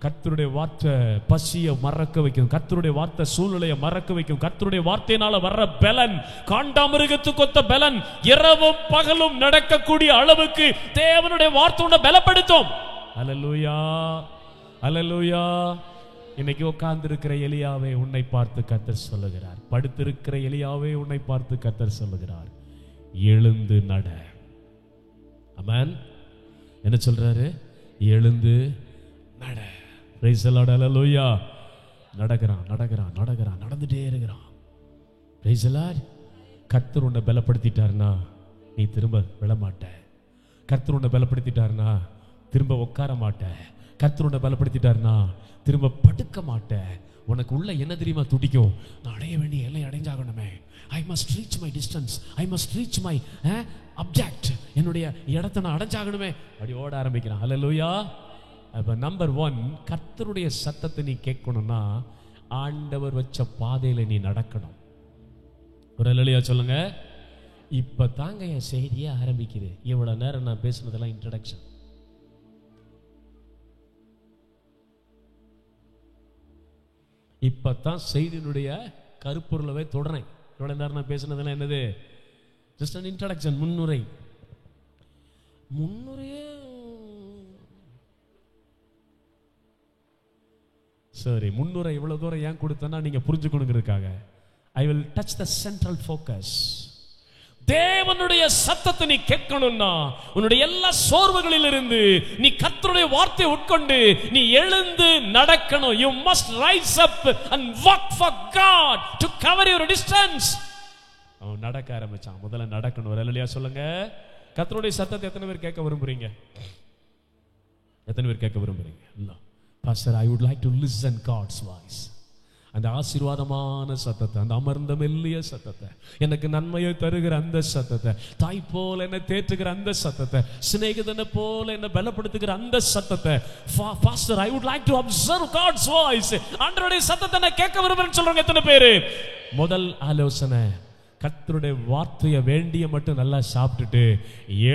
கர்த்தருடைய வார்த்தை பசியை மறக்க வைக்கும். கர்த்தருடைய வார்த்தை சூழ்நிலையை மறக்க வைக்கும். கர்த்தருடைய வார்த்தையினால வர்ற பலன், காண்டாமிருகத்துக்கு ஒத்த பலன், இரவும் பகலும் நடக்கக்கூடிய அளவுக்கு தேவனுடைய வார்த்தை உன்னை பலப்படுத்தும். அல்லேலூயா, அல்லேலூயா. இன்னைக்கு உட்கார்ந்து இருக்கிற எலியாவே உன்னை பார்த்து கர்த்தர் சொல்லுகிறார், படுத்திருக்கிற எலியாவே உன்னை பார்த்து கர்த்தர் சொல்லுகிறார், எழுந்து நட. ஆமென். என்ன சொல்றாரு? எழுந்து நட. Praise the lord. அல்லேலூயா. நடக்கிறான் நடக்கிறான் நடக்கிறான், நடந்துட்டே இருக்கிறான். Praise the lord. கர்த்தர் உன்னை பலப்படுத்திட்டார்னா நீ திரும்ப விழ மாட்ட. கர்த்தர் உன்னை பலப்படுத்திட்டார்னா திரும்ப உட்கார மாட்ட. கர்த்தர் உன்னை பலப்படுத்திட்டார்னா திரும்ப படுக்க மாட்ட. உனக்கு உள்ள என்ன தெரியுமா துடிக்கும்? நான் அடைய வேண்டிய எல்லை அடைஞ்சாகணுமே. I must reach my distance, I must reach my object. என்னுடைய இடத்தை நான் அடைஞ்சாகணுமே. அப்படி ஓட ஆரம்பிக்கிறான். அல்லேலூயா. அப்ப நம்பர் 1, கர்த்தருடைய சத்தத்தை நீ கேட்கணும்னா ஆண்டவர் வச்ச பாதையில நீ நடக்கணும். ஒரு அல்லேலூயா சொல்லுங்க. இப்ப தாங்க என் செய்தியே ஆரம்பிக்குது. இவ்வளவு நேரம் நான் பேசுனதெல்லாம் இன்ட்ரோடக்ஷன். இப்பதான் செய்தியினுடைய கருப்பொருளவே தொடரேன். இவ்வளவு நேரம் நான் பேசுனதெல்லாம் என்னது? ஜஸ்ட் an introduction, முன்னுரை. முன்னுரையே சரி. முன்னுரை இவ்வளவு தூரம் ஏன் கொடுத்தேன்னா நீங்க புரிஞ்சுக்கணுங்கிறதுக்காக. I will touch the central focus. தேவனுடைய சத்தத்தை நீ கேட்கணும்னா உன்னுடைய எல்லா சோர்வுகளில் இருந்து நீ கர்த்தருடைய வார்த்தையை உட்கொண்டு நீ எழுந்து நடக்கணும். You must rise up and walk for God to cover your distance. அவன் நடக்க ஆரம்பிச்சான். முதல்ல நடக்கணும். அல்லேலூயா சொல்லுங்க. கர்த்தருடைய சத்தத்தை எத்தனை பேர் கேட்க விரும்புறீங்க? எத்தனை பேர் கேட்க விரும்புறீங்க? இல்ல pastor, I would like to listen God's voice. அந்த ஆசீர்வாதமான சத்தத்தை, அந்த அமர்ந்த மெல்லிய சத்தத்தை, எனக்கு நன்மையை தருகிற அந்த சத்தத்தை, தாய் போல என்னை தேற்றுகிற அந்த சத்தத்தை, சிநேகிதனை போல என்னை பலப்படுத்துகிற அந்த சத்தத்தை, pastor I would like to observe God's voice. ஆண்டவருடைய சத்தத்தை நான் கேட்க விரும்புறேன்னு சொல்றவங்க எத்தனை பேரு? முதல் ஆலோசனை, கர்த்தருடைய வார்த்தையை வேண்டிய மட்டும் நல்லா சாப்பிட்டுட்டு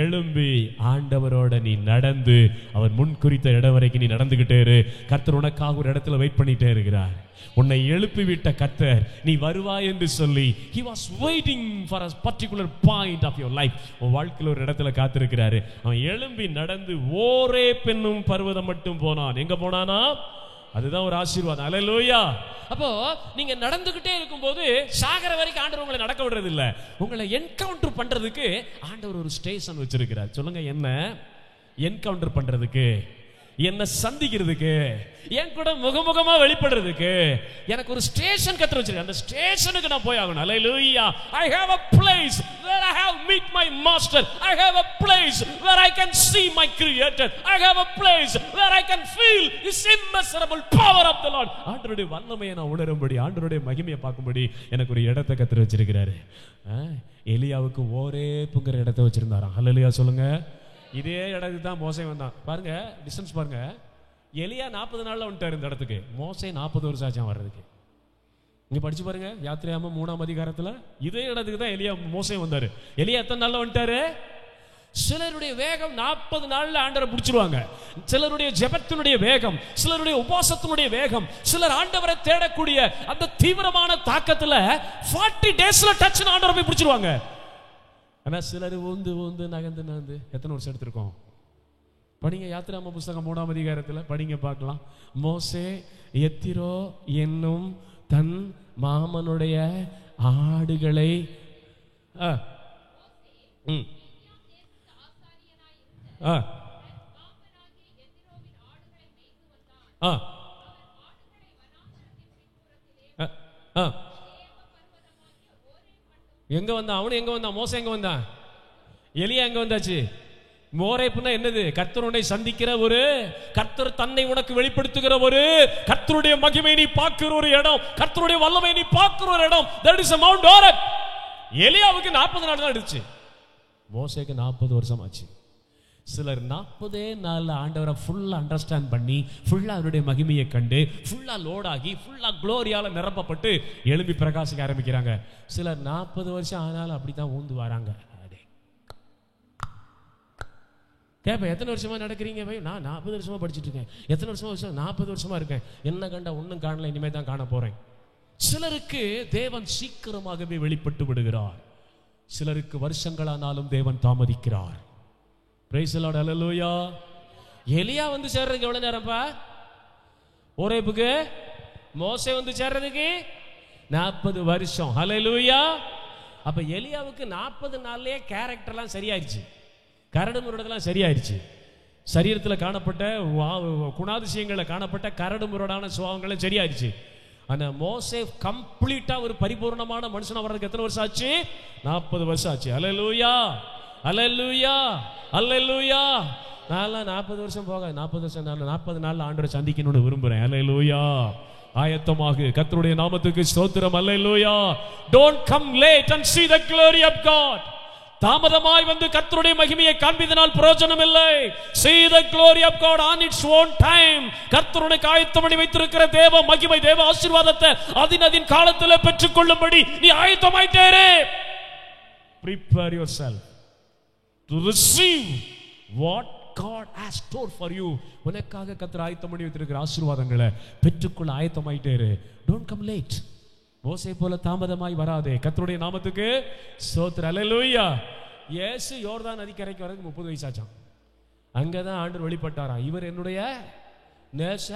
எழும்பி ஆண்டவரோட நீ நடந்து அவர் முன் குறித்த இடம் வரைக்கும் நீ நடந்துகிட்டே இரு. கர்த்தர் உனக்காக ஒரு இடத்துல வெயிட் பண்ணிட்டே இருக்கிறார். உன்னை எழுப்பி விட்ட கர்த்தர் நீ வருவாய் என்று சொல்லி he was waiting for a particular point of your life. உன் வாழ்க்கையில் ஒரு இடத்துல காத்திருக்கிறாரு. அவன் எழும்பி நடந்து ஓரேப் என்னும் பர்வதம் மட்டும் போனான். எங்க போனானா? அதுதான் ஒரு ஆசீர்வாதம். அல்லேலூயா. அப்போ நீங்க நடந்துகிட்டே இருக்கும்போது சாகர வரைக்கும் ஆண்டவர் உங்களை நடக்க விடுறது இல்ல. உங்களை என்கவுண்டர் பண்றதுக்கு ஆண்டவர் ஒரு ஸ்டேஷன் வச்சிருக்கிறார். சொல்லுங்க, என்ன என்கவுண்டர் பண்றதுக்கு, என்ன சந்திக்கிறதுக்கு, என் கூட முகமுகமா வெளிப்படுறதுக்கு எனக்கு ஒரு ஸ்டேஷன் கத்துற வச்சிருக்கேன். அந்த ஸ்டேஷனுக்கு நான் போய் ஆகணும். அல்லேலூயா. I have a place where I have meet my master. I have a place where I can see my creator. I have a place where I can feel this immeasurable power of the Lord. ஆண்டவருடைய வல்லமையை நான் உணரும்படி, ஆண்டவருடைய மகிமையை பார்க்கும்படி எனக்கு ஒரு இடத்தை கத்துற வச்சிருக்கிறாரு. எலியாவுக்கு ஓரேப்புங்கிற இடத்தை வச்சிருந்தாராம். அல்லேலூயா சொல்லுங்க. இதே இடத்துக்கு தான் மோசே வந்தான். பாருங்க டிஸ்டன்ஸ் பாருங்க. எலியா 40 நாள்ல வந்துட்டாரு இந்த இடத்துக்கு. மோசே 40 வருஷம் ஆச்சாம் வர்றதுக்கு. நீங்க படிச்சு பாருங்க யாத்திரையாம 3ஆம் அதிகாரத்துல இதே இடத்துக்கு தான் எலியா மோசே வந்தாரு. எலியா எத்தனை நாள்ல வந்துட்டாரு? சிலருடைய வேகம் 40 நாள்ல ஆண்டவரை பிடிச்சிருவாங்க. சிலருடைய ஜெபத்தினுடைய வேகம், சிலருடைய உபவாசத்தினுடைய வேகம், சிலர் ஆண்டவரை தேடக்கூடிய அந்த தீவிரமான தாக்கத்துல 40 டேஸ்ல டச் ஆண்டவரை போய் பிடிச்சிருவாங்க. ஆனா சிலர் ஊந்து நகர்ந்து எத்தனை வருஷம் எடுத்திருக்கோம்? படிங்க, யாத்திராம புஸ்தகம் 3ஆம் அதிகாரத்தில் படிங்க பார்க்கலாம். மோசே எத்திரோ என்னும் தன் மாமனுடைய ஆடுகளை எங்க வந்தான்? அவனு எங்க வந்தான்? மோசே எங்க வந்தான்? எலியா எங்க வந்தாச்சு? மோரேப்புனா என்னது? கர்த்தருடைய சந்திக்கிற ஒரு, கர்த்தர் தன்னை உனக்கு வெளிப்படுத்துகிற ஒரு, கர்த்தருடைய மகிமை நீ பார்க்கிற ஒரு இடம், கர்த்தருடைய வல்லமை நீ பார்க்கிற ஒரு இடம். That is a Mount Horeb. எலியாவுக்கு 40 நாள் தான் எடுத்துச்சு, மோசேக்கு 40 வருஷம் ஆச்சு. சிலர் 40 நாள்ல ஆண்டவரை ஃபுல்லா அண்டர்ஸ்டாண்ட் பண்ணி, ஃபுல்லா அவருடைய மகிமையை கண்டு, ஃபுல்லா லோடாகி, ஃபுல்லா குளோரியால நிரப்பப்பட்டு எழும்பி பிரகாசிக்க ஆரம்பிக்கிறாங்க. சிலர் 40 வருஷம் ஆனாலும் அப்படித்தான் ஊந்து வராங்க. கேப்ப, எத்தனை வருஷமா நடக்கிறீங்க? நான் 40 வருஷமா படிச்சுட்டு இருக்கேன். எத்தனை வருஷமா? 40 வருஷமா இருக்கேன். என்ன கண்ட ஒன்னும் காணல, இனிமே தான் காண போறேன். சிலருக்கு தேவன் சீக்கிரமாகவே வெளிப்பட்டு விடுகிறார், சிலருக்கு வருஷங்களானாலும் தேவன் தாமதிக்கிறார். பிரைஸ் தி லார்ட், ஹல்லேலூயா. எலியா வந்து சேர்றதுக்கு எவ்வளவு நேரம்ப்பா? ஓரேபுக்கு மோசே வந்து சேர்றதுக்கு 40 வருஷம். ஹல்லேலூயா. அப்ப எலியாவுக்கு 40 நாள்லயே கேரக்டர்லாம் சரியாயிருச்சு, கரடு முரடெல்லாம் சரியாயிருச்சு. சரீரத்தில் காணப்பட்ட குணாதிசயங்களில் காணப்பட்ட கரடு முரடான சுபாவங்களும் சரியாயிருச்சு. ஆனா மோசே கம்ப்ளீட்டா ஒரு பரிபூர்ணமான மனுஷனா வர்றதுக்கு எத்தனை வருஷம் ஆச்சு? 40 வருஷம் ஆச்சு. அல்லேலூயா, அல்லேலூயா, அல்லேலூயா. நான் 40 வருஷம் போக 40 வருஷம் 40 நாள்ல ஆண்டவரை சந்திக்கணும்னு விரும்புறேன். அல்லேலூயா. ஆயத்தமாக, கர்த்தருடைய நாமத்துக்கு ஸ்தோத்திரம். அல்லேலூயா. Don't come late and see the glory of God. தாமதமாய் வந்து கர்த்தருடைய மகிமையை காண்பிதனால் பிரயோஜனம் இல்லை. See the glory of God on its own time. கர்த்தருடைய ஆயத்தம் பண்ணி வைத்திருக்கிற தேவ மகிமை, தேவ ஆசீர்வாதத்தை அதின் காலத்தில் பெற்றுக்கொள்ளும்படி நீ ஆயத்தமாயிட்டே இரு. Prepare yourself to receive what God has stored for you. உனக்காக கர்த்தர் ஆயத்தம் பண்ணி வைத்திருக்கிற ஆசீர்வாதங்களை பெற்றுக்கொள்ள ஆயத்தமாயிட்டே இரு. Don't come late. மோசே போல தாமதமாய் வராதே. கர்த்தருடைய நாமத்துக்கு ஸ்தோத்திரம். அல்லேலூயா. இயேசு யோர்தான் நதிக்கரைக்கு வரதுக்கு 30 வயசாச்சாம். அங்கதான் ஆண்டவர் வெளிப்பட்டாராம், இவர் என்னுடைய நேச.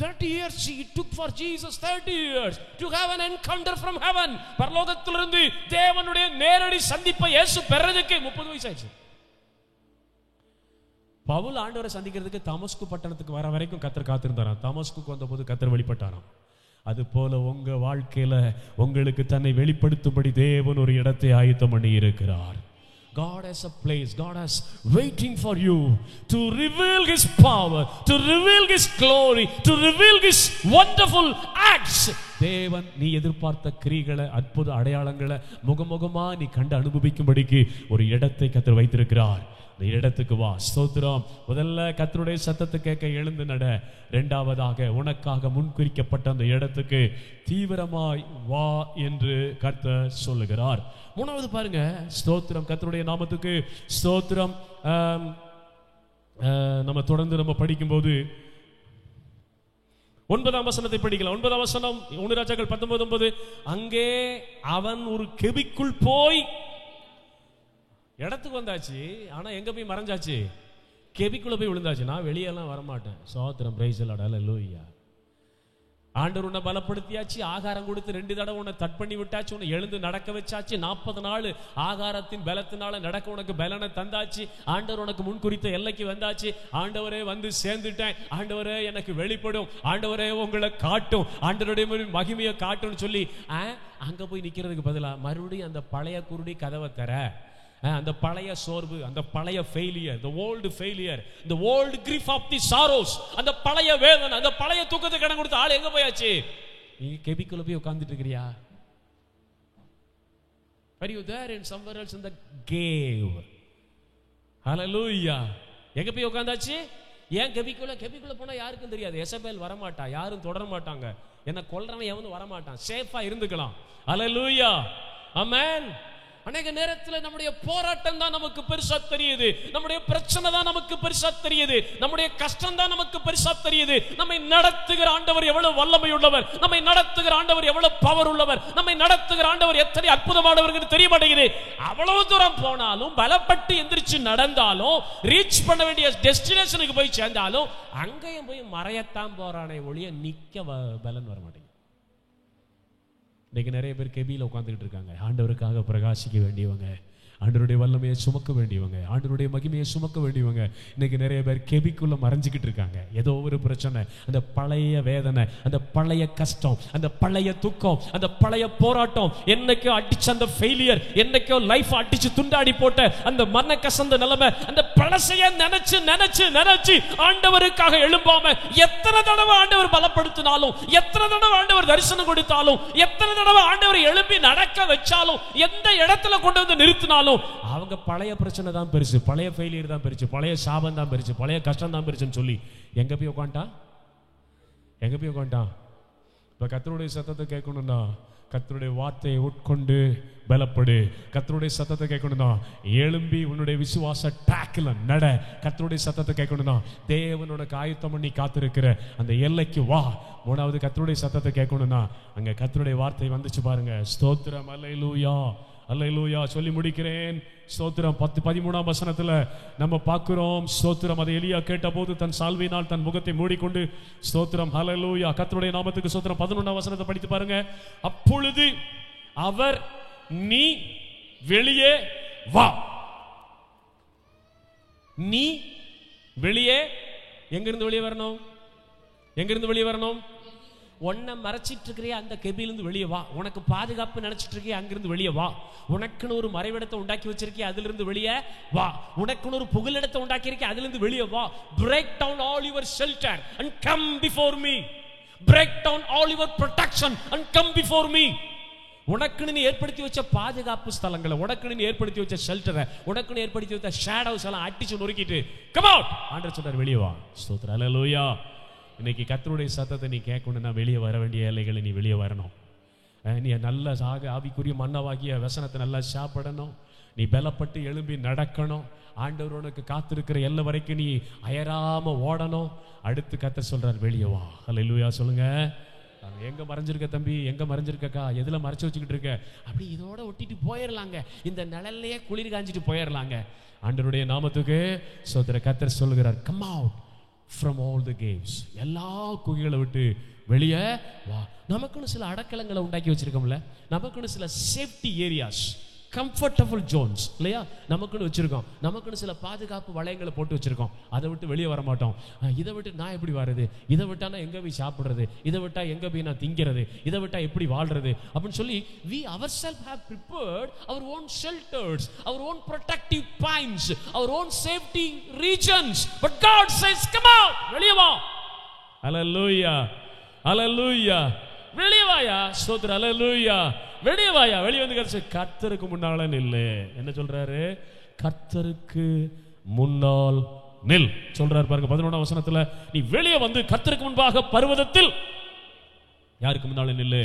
30 years it took for Jesus, 30 years to have an encounter from heaven. பரலோகத்திலிருந்து தேவனுடைய நேரடி சந்திப்பை இயேசு பெறதுக்கு 30 வயசாச்சு. பவுல் ஆண்டவரை சந்திக்கிறதுக்கு தமஸ்கு பட்டணத்துக்கு வர வரைக்கும் கர்த்தர் காத்திருந்தாராம். தமஸ்குக்கு வந்தபோது கர்த்தர் வெளிப்பட்டாராம். அது போல உங்க வாழ்க்கையில உங்களுக்கு தன்னை வெளிப்படுத்தும்படி தேவன் ஒரு இடத்தை ஆயத்தம் பண்ணி இருக்கிறார். God has a place, God has waiting for you to reveal His power, to reveal His glory, to reveal His wonderful acts. தேவன் நீ எதிர்பார்த்த கிரியைகளை, அற்புத அடையாளங்களை முகமுகமா நீ கண்டு அனுபவிக்கும்படிக்கு ஒரு இடத்தை கர்த்தர் வைத்திருக்கிறார். இந்த இடத்துக்கு வா. ஸ்தோத்திரம். முதல்ல கர்த்தருடைய சத்தத்தை கேட்க எழுந்து நட. இரண்டாவதாக உனக்காக முன்குறிக்கப்பட்ட அந்த இடத்துக்கு தீவிரமாய் வா என்று கர்த்தர் சொல்லுகிறார். மூணாவது பாருங்க, ஸ்தோத்திரம். கர்த்தருடைய நாமத்துக்கு ஸ்தோத்திரம். நம்ம தொடர்ந்து நம்ம படிக்கும்போது 9ஆம் வசனத்தை படிக்கலாம். 9ஆம் வசனம் 1 ராஜாக்கள் 19:9. அங்கே அவன் ஒரு கெபிக்குள் போய், இடத்துக்கு வந்தாச்சு, ஆனா எங்க போய் மறைஞ்சாச்சு? கெபிக்குள்ள போய் விழுந்தாச்சு. நான் வெளியெல்லாம் வரமாட்டேன். ஸ்தோத்திரம். பிரைஸ் தி லார்ட், ஹல்லேலூயா. ஆண்டவர் உன்னை பலப்படுத்தியாச்சு, ஆகாரம் கொடுத்து 2 தடவை உன்னை தட் பண்ணி விட்டாச்சு, உன்னை எழுந்து நடக்க வச்சாச்சு. 40 நாள் ஆகாரத்தின் பலத்தினால நடக்க உனக்கு பலனை தந்தாச்சு. ஆண்டவர் உனக்கு முன்குறித்த எல்லைக்கு வந்தாச்சு. ஆண்டவரே வந்து சேர்ந்துட்டேன், ஆண்டவரே எனக்கு வெளிப்படும், ஆண்டவரே உங்களை காட்டும், ஆண்டவருடைய மகிமையை காட்டும்னு சொல்லி அங்க போய் நிக்கிறதுக்கு பதிலா மறுபடியும் அந்த பழைய குருடி கதவை தர, அந்த பழைய சோர்வு, அந்த பழைய failure, the old failure, the old grief of the sorrows, அந்த பழைய வேதனை, அந்த பழைய துக்கத்துக்கு இடம் கொடுத்த ஆள் எங்க போயாச்சு? நீ கெபிக்குள்ள போய் உட்கார்ந்துட்டு இருக்கிறியா? Are you there in somewhere else in the cave? Hallelujah. எங்க போய் உட்கார்ந்தாச்சு? ஏன் கெபிக்குள்ள போனா யாருக்கும் தெரியாது. எசபேல் வரமாட்டா, யாரும் தொடர மாட்டாங்க, என்ன கொல்றவன் எவனும் வரமாட்டான், சேஃபா இருந்துக்கலாம். Hallelujah. Amen. அநேக நேரத்தில் நம்முடைய போராட்டம் தான் நமக்கு பெருசா தெரியுது, நம்முடைய பிரச்சனை தான் நமக்கு பெருசா தெரியுது, நம்முடைய கஷ்டம் தான் நமக்கு பெருசா தெரியுது. நம்மை நடத்துகிற ஆண்டவர் எவ்வளவு வல்லமை உள்ளவர், நம்மை நடத்துகிற ஆண்டவர் எவ்வளவு பவர் உள்ளவர், நம்மை நடத்துகிற ஆண்டவர் எத்தனை அற்புதமானவர் தெரிய மாட்டேங்குது. அவ்வளவு தூரம் போனாலும், பலப்பட்டு எந்திரிச்சு நடந்தாலும், ரீச் பண்ண வேண்டிய டெஸ்டினேஷனுக்கு போய் சேர்ந்தாலும் அங்கேயும் போய் மறையத்தான் போறானே ஒழிய நிக்க பலன் வர மாட்டேங்குது. இன்னைக்கு நிறைய பேர் கெபியில் உட்காந்துக்கிட்டு இருக்காங்க. ஆண்டவருக்காக பிரகாசிக்க வேண்டியவங்க, ஆண்டவருடைய வல்லமையை சுமக்க வேண்டியவங்க, ஆண்டவருடைய மகிமையை சுமக்க வேண்டியவங்க, இன்னைக்கு நிறைய பேர் கெபிக்குள்ள மறைஞ்சிக்கிட்டு இருக்காங்க. ஏதோ ஒரு பிரச்சனை, அந்த பழைய வேதனை, அந்த பழைய கஷ்டம், அந்த பழைய துக்கம், அந்த பழைய போராட்டம், என்னைக்கோ அடிச்ச அந்த ஃபெயிலியர், என்னைக்கோ லைஃப் அடிச்சு துண்டாடி போட்ட அந்த மன கசந்த நிலைமை, அந்த பழசைய நினைச்சு நினைச்சு நினைச்சு ஆண்டவருக்காக எழும்பாம எத்தனை தடவை ஆண்டவர் பலப்படுத்தினாலும், எத்தனை தடவை ஆண்டவர் தரிசனம் கொடுத்தாலும், எத்தனை தடவை ஆண்டவர் எழுப்பி நடக்க வச்சாலும், எந்த இடத்துல கொண்டு வந்து நிறுத்தினாலும் அவங்க பழைய பிரச்சனை தான் பெருசு, பழைய ஃபெயிலியர் தான் பெருசு, பழைய சாபம் தான் பெருசு, பழைய கஷ்டம் தான் பெருசுன்னு சொல்லி எங்க போய் உட்காந்துட்டான். இப்ப கர்த்தருடைய சத்தத்தை கேட்கணும்னா கர்த்தருடைய வார்த்தையை உட்கொண்டு பலப்படு. கர்த்தருடைய சத்தத்தை கேட்கணும்னா எழும்பி உன்னுடைய விசுவாச ட்ராக்ல நட. கர்த்தருடைய சத்தத்தை கேட்கணும்னா தேவனோட ஆயத்தம் பண்ணி காத்திருக்கிற அந்த எல்லைக்கு வா. மூணாவது, கர்த்தருடைய சத்தத்தை கேட்கணும்னா அங்க கர்த்தருடைய வார்த்தை வந்துச்சு பாருங்க. ஸ்தோத்திரம், அல்லேலூயா அல்லேலூயா சொல்லி முடிக்கிறேன். ஸ்தோத்திரம். 13ஆம் வசனத்துல நம்ம பார்க்கிறோம். ஸ்தோத்திரம். அதை எலியா கேட்ட போது தன் சால்வையினால் தன் முகத்தை மூடிக்கொண்டு ஸ்தோத்திரம், அல்லேலூயா, கர்த்தருடைய நாமத்துக்கு ஸ்தோத்திரம். 11ஆம் வசனத்தை படித்து பாருங்க. அப்பொழுது அவர், நீ வெளியே வா. நீ வெளியே, எங்கிருந்து வெளியே வரணும்? எங்கிருந்து வெளியே வரணும்? உன்னை மறைச்சிட்டு இருக்கிறே அந்த கெபிலிருந்து வெளியே வா. உனக்கு பாதுகாப்பு நினைச்சிட்டு இருக்கே, அங்கிருந்து வெளியே வா. உனக்குன்னு ஒரு மறைவிடத்தை உண்டாக்கி வச்சிருக்கே, அதிலிருந்து வெளியே வா. உனக்குன்னு ஒரு புகலிடத்தை உண்டாக்கி இருக்கே, அதிலிருந்து வெளியே வா. Break down all your shelter and come before me. Break down all your protection and come before me. உனக்குன்னு நீ ஏற்படுத்தி வச்ச பாதுகாப்பு ஸ்தலங்களை, உனக்குன்னு நீ ஏற்படுத்தி வச்ச ஷெல்டரை, உனக்குன்னு ஏற்படுத்தி வச்ச ஷேடோஸ் எல்லாம் அடிச்சு நொறுக்கிட்டு come out. ஆண்டவர் சொல்றார், வெளியே வா. ஸ்தோத்திரம், அல்லேலூயா. இன்னைக்கு கர்த்தருடைய சத்தத்தை நீ கேட்கணும்னா வெளியே வர வேண்டிய எல்லைகளை நீ வெளியே வரணும். நீ நல்ல ஆவிக்குரிய மன்னவாகிய வசனத்தை நல்லா சாப்பிடணும். நீ பலப்பட்டு எழும்பி நடக்கணும். ஆண்டவர் உனக்கு காத்திருக்கிற எல்லை வரைக்கும் நீ அயராம ஓடணும். அடுத்து கர்த்தர் சொல்றார், வெளியே வா. அல்லேலூயா சொல்லுங்க. எங்க மறைஞ்சிருக்க தம்பி, எங்க மறைஞ்சிருக்கக்கா, எதுல மறைச்சு வச்சுக்கிட்டு இருக்க? அப்படி இதோட ஒட்டிட்டு போயிடலாங்க, இந்த நிழல்லையே குளிர் காஞ்சிட்டு போயிடலாங்க. ஆண்டவருடைய நாமத்துக்கு ஸ்தோத்திரம். கர்த்தர் சொல்லுகிறார், come out from all the caves. எல்லா குகைகளை விட்டு வெளியே வா. நமக்குன்னு சில அடக்கலங்களை உண்டாக்கி வச்சிருக்கோம்ல, நமக்குன்னு சில சேஃப்டி ஏரியாஸ், கம்ஃபர்டபுள் ஜோன்ஸ் இல்லையா நமக்குன்னு வச்சிருக்கோம். நமக்குன்னு சில பாதுகாப்பு வளையங்களை போட்டு வச்சிருக்கோம். அதை விட்டு வெளியே வர மாட்டோம். இதை விட்டு நான் எப்படி வர்றது, இதை விட்டா நான் எங்க போய் சாப்பிடுறது, இதை விட்டா எங்க போய் நான் திங்கிறது, இதை விட்டா எப்படி வாழ்றது அப்படின்னு சொல்லி we ourselves have prepared our own shelters, our own protective pines, our own safety regions. But God says, come out, வெளியே வா. Hallelujah, hallelujah. வெளியே வாயா. ஸ்தோத்திரம், அல்லேலூயா. வெளியே வாயா. வெளியே வந்து கர்த்தருக்கு முன்னால நில்லு. என்ன சொல்றாரு? கர்த்தருக்கு முன்னால் நில் சொல்றாரு பாருங்க. 11ஆம் வசனத்துல, நீ வெளியே வந்து கர்த்தருக்கு முன்பாக பர்வதத்தில் யாருக்கு முன்னால நில்லு?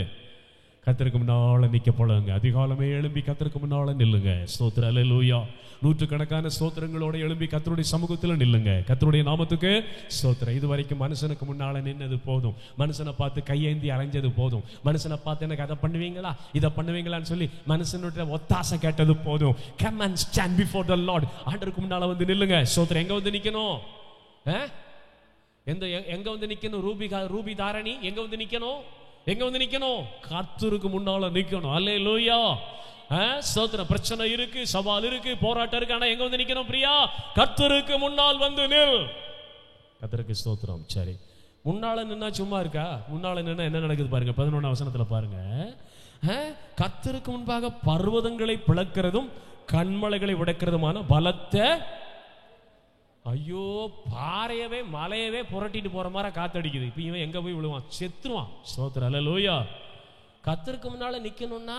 கர்த்தருக்கு முன்னால நிக்க போலங்க. அதிகாலமே எழும்பி கர்த்தருக்கு முன்னால நில்லுங்க. ஸ்தோத்திரம், அல்லேலூயா. நூற்றுக்கணக்கான ஸ்தோத்திரங்களோட எழும்பி கர்த்தருடைய சமூகத்தில் நில்லுங்க. கர்த்தருடைய நாமத்துக்கு ஸ்தோத்திரம். இது வரைக்கும் மனுஷனுக்கு முன்னால நின்னது போதும். மனுஷனை பார்த்து கையேந்தி அலைஞ்சது போதும். மனுஷனை பார்த்து எனக்கு அதை பண்ணுவீங்களா, இதை பண்ணுவீங்களான்னு சொல்லி மனுஷனுடைய ஒத்தாசை கேட்டது போதும். Come and stand before the Lord. ஆண்டவருக்கு முன்னால வந்து நில்லுங்க. ஸ்தோத்திரம். எங்க வந்து நிக்கணும்? எங்க வந்து நிக்கணும்? ரூபி தாரணி எங்க வந்து நிக்கணும்? எங்க வந்து நிக்கணும்? கர்த்தருக்கு முன்னால நிக்கணும். அல்லேலூயா. ஸ்தோத்திரம். பிரச்சனை இருக்கு, சவால் இருக்கு, போராட்டம் இருக்கு, ஆனா எங்க வந்து நிக்கணும் பிரியா? கர்த்தருக்கு முன்னால் வந்து நில். கர்த்தருக்கு ஸ்தோத்திரம். சரி, முன்னால நின்னா சும்மா இருக்கா? முன்னால நின்னா என்ன நடக்குது பாருங்க. 11ஆம் வசனத்துல பாருங்க. கர்த்தருக்கு முன்பாக பர்வதங்களை பிளக்கிறதும் கண்மலைகளை உடைக்கிறதுமான பலத்த, ஐயோ, பாறையவே மலையவே புரட்டிட்டு போற மாதிரி காத்தடிக்குது. இப்ப இவன் எங்க போய் விழுவான்? செத்துருவான். ஸ்தோத்திரம், அல்லேலூயா. கர்த்தருக்கு முன்னால நிக்கணும்னா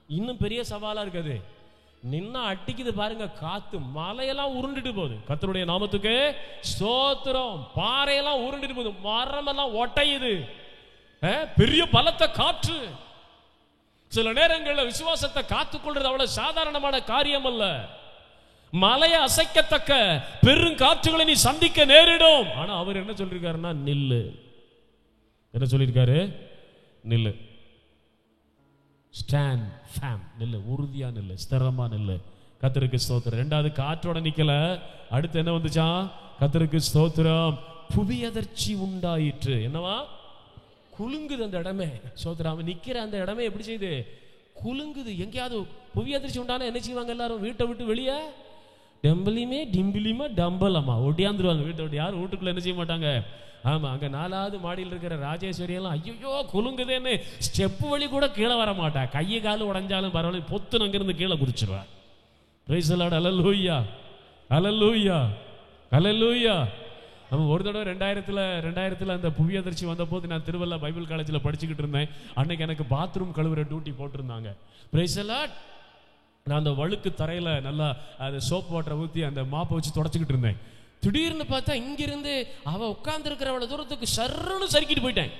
இன்னும் பெரிய சவாலா இருக்குது. நின்னா அடிக்குது பாருங்க காத்து, மலையெல்லாம் உருண்டுட்டு போகுது. கர்த்தருடைய நாமத்துக்கு ஸ்தோத்திரம். பாறையெல்லாம் உருண்டுட்டு போகுது, மரம் எல்லாம் ஒட்டையுது, பெரிய பலத்த காற்று. சில நேரங்களில் விசுவாசத்தை காத்துக்கொள்றது அவ்வளவு சாதாரணமான காரியம் அல்ல. மலையை அசைக்கத்தக்க பெரும் காற்றுகளை நீ சந்திக்க நேரிடும். ஆனா அவர் என்ன சொல்லிருக்காருன்னா, நில்லு. என்ன சொல்லிருக்காரு? நில்லு. ஸ்டாண்ட் ஃபேம், நில்லு, உறுதியா நில்லு, ஸ்திரமா நில்லு. கர்த்தருக்கு ஸ்தோத்திரம். ரெண்டாவது காற்றோட நிக்கல, அடுத்து என்ன வந்துச்சான்? கர்த்தருக்கு ஸ்தோத்திரம், புவி அதிர்ச்சி உண்டாயிற்று. என்னவா? குலுங்குது அந்த இடமே. ஸ்தோத்திரம். அவன் நிக்கிற அந்த இடமே எப்படி செய்யுது? குலுங்குது. எங்கேயாவது புவி அதிர்ச்சி உண்டானா என்ன செய்வாங்க? எல்லாரும் வீட்டை விட்டு வெளியே டெம்பிளியுமே டிம்பிளியுமா டம்பலமா ஒடியாந்துருவாங்க வீட்டை விட்டு. யாரும் வீட்டுக்குள்ள என்ன செய்ய மாட்டாங்க. ஆமா, அங்க 4வது மாடியில் இருக்கிற ராஜேஸ்வரி எல்லாம் ஐயோ குலுங்குதேன்னு ஸ்டெப்பு வழி கூட கீழே வர மாட்டா. கையை காலு உடைஞ்சாலும் பரவாயில்ல, பொத்து அங்கிருந்து கீழே குதிச்சிருவா. Price the lord. ஹல்லேலூயா, ஹல்லேலூயா, ஹல்லேலூயா. நம்ம ஒரு தடவை 2000 அந்த புவி அதிர்ச்சி வந்த போது நான் திருவள்ளா பைபிள் காலேஜில் படிச்சுக்கிட்டு இருந்தேன். அன்னைக்கு எனக்கு பாத்ரூம் கழுவுற டியூட்டி போட்டிருந்தாங்க. Price the Lord. நான் அந்த வழுக்கு தரையில நல்லா அந்த சோப் வாட்டரை ஊற்றி அந்த மாப்பை வச்சு தொடச்சிக்கிட்டு இருந்தேன். திடீர்னு பார்த்தா இங்கிருந்து அவ உட்கார்ந்து இருக்கிற அவ்வளவு தூரத்துக்கு சர்ன்னு சறுக்கிட்டு போயிட்டேன்.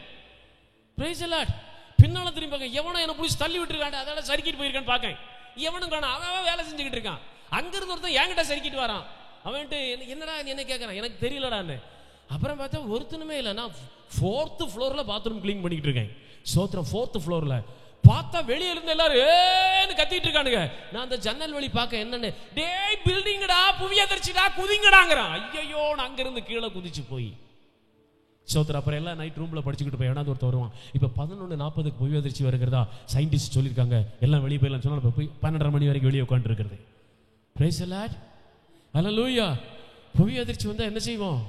Price the Lord. பின்னால திரும்பி பார்க்க, எவனோ என்ன புடிச்சு தள்ளி விட்டுருக்கான், அதோட சறுக்கிட்டு போயிருக்கான்னு பார்க்கேன். எவனும் காணோம். அவன் வேலை செஞ்சுக்கிட்டு இருக்கான். அங்கிருந்து ஒருத்தன் என்கிட்ட சறுக்கிட்டு வரான். அவன்ட்டு என்னடா என்ன கேட்கறான், எனக்கு தெரியலடான்னு. அப்புறம் பார்த்தா ஒருத்தனுமே இல்லை. நான் 4th ஃப்ளோர்ல பாத்ரூம் கிளீன் பண்ணிக்கிட்டு இருக்கேன். சோத்திரம். 4th ஃப்ளோர்ல பார்த்தா வெளியில இருந்து எல்லாரும் ஏன்னு கத்திட்டு இருக்கானுங்க. நான் அந்த ஜன்னல் வழி பார்க்க, என்னன்னு, டேய் பில்டிங்கடா, புவி அதிர்ச்சிடா, குதிங்கடாங்கிறான். ஐயோ, நான் அங்கிருந்து கீழே குதிச்சு போய் சோத்திரம். அப்புறம் எல்லாம் நைட் ரூம்ல படிச்சுக்கிட்டு போய் எவனாவது ஒருத்தர் வருவான். இப்போ 11:40 புவி அதிர்ச்சி வருகிறதா சயின்டிஸ்ட் சொல்லியிருக்காங்க, எல்லாம் வெளியே போயிடலாம் சொன்னா போய் 12:30 மணி வரைக்கும் வெளியே உட்காந்து இருக்கிறது. பிரைஸ் தி லார்ட், ஹல்லேலூயா. புவி அதிர்ச்சி வந்தா என்ன செய்வோம்?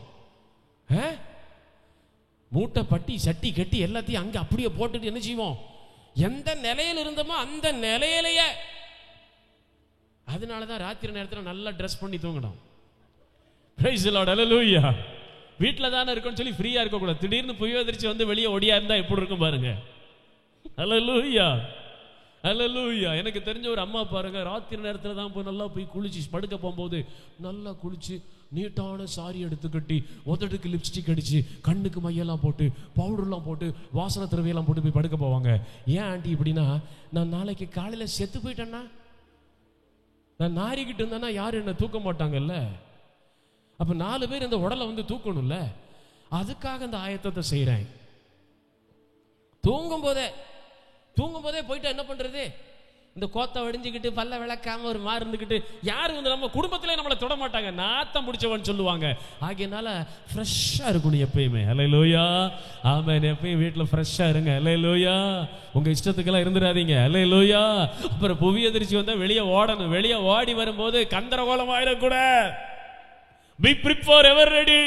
மூட்டை பட்டி சட்டி கட்டி எல்லாத்தையும் அங்க அப்படியே போட்டுட்டு என்ன செய்வோம்? எந்த நிலையில் இருந்தோமோ அந்த நிலையிலேயே. அதனாலதான் ராத்திரி நேரத்தில் நல்லா ட்ரெஸ் பண்ணி தூங்கணும். பிரைஸ் தி லார்ட், ஹல்லேலூயா. வீட்டுல தானே இருக்குன்னு சொல்லி ஃப்ரீயா இருக்க கூடாது. திடீர்னு புவி அதிர்ச்சி வந்து வெளியே ஒடியா இருந்தா எப்படி இருக்கும் பாருங்க. ஹல்லேலூயா, ஹல்லேலூயா. எனக்கு தெரிஞ்ச ஒரு அம்மா பாருங்க, ராத்திரி நேரத்தில் தான் போய் நல்லா போய் குளிச்சு படுக்க போகும்போது நல்லா குளிச்சு நீட்டான சாரி எடுத்து கட்டி உதடுக்கு லிப்ஸ்டிக் அடிச்சு கண்ணுக்கு மையெல்லாம் போட்டு பவுடர்லாம் போட்டு வாசனை திரவியெல்லாம் போட்டு போய் படுக்க போவாங்க. ஏன் ஆண்டி இப்படின்னா, நான் நாளைக்கு காலையில செத்து போயிட்டேன்னா, நான் நாரிக்கிட்டு இருந்தேன்னா யாரும் என்ன தூக்க மாட்டாங்கல்ல. அப்ப 4 பேர் இந்த உடலை வந்து தூக்கணும்ல, அதுக்காக இந்த ஆயத்தத்தை செய்யறேன். தூங்கும் போதே போயிட்டு என்ன பண்றது? இந்த கோத்தை வடிஞ்சுக்கிட்டு பல்ல விளக்காம ஒரு மாதிரி இருந்துக்கிட்டு யாரும் வந்து நம்ம குடும்பத்திலே நம்மளை தொட மாட்டாங்க, நாத்தம் முடிச்சவன் சொல்லுவாங்க. ஆகையினால ஃப்ரெஷ்ஷா இருக்கணும் எப்பயுமே. ஹல்லேலூயா, ஆமென். எப்பயும் வீட்டுல ஃப்ரெஷ்ஷா இருங்க. ஹல்லேலூயா. உங்க இஷ்டத்துக்கெல்லாம் இருந்துடாதீங்க. ஹல்லேலூயா. அப்புறம் புவி அதிர்ச்சி வந்தா வெளியே ஓடணும். வெளியே ஓடி வரும்போது கந்தரகோலம் ஆயிடக்கூட. Be prepared, ever ready.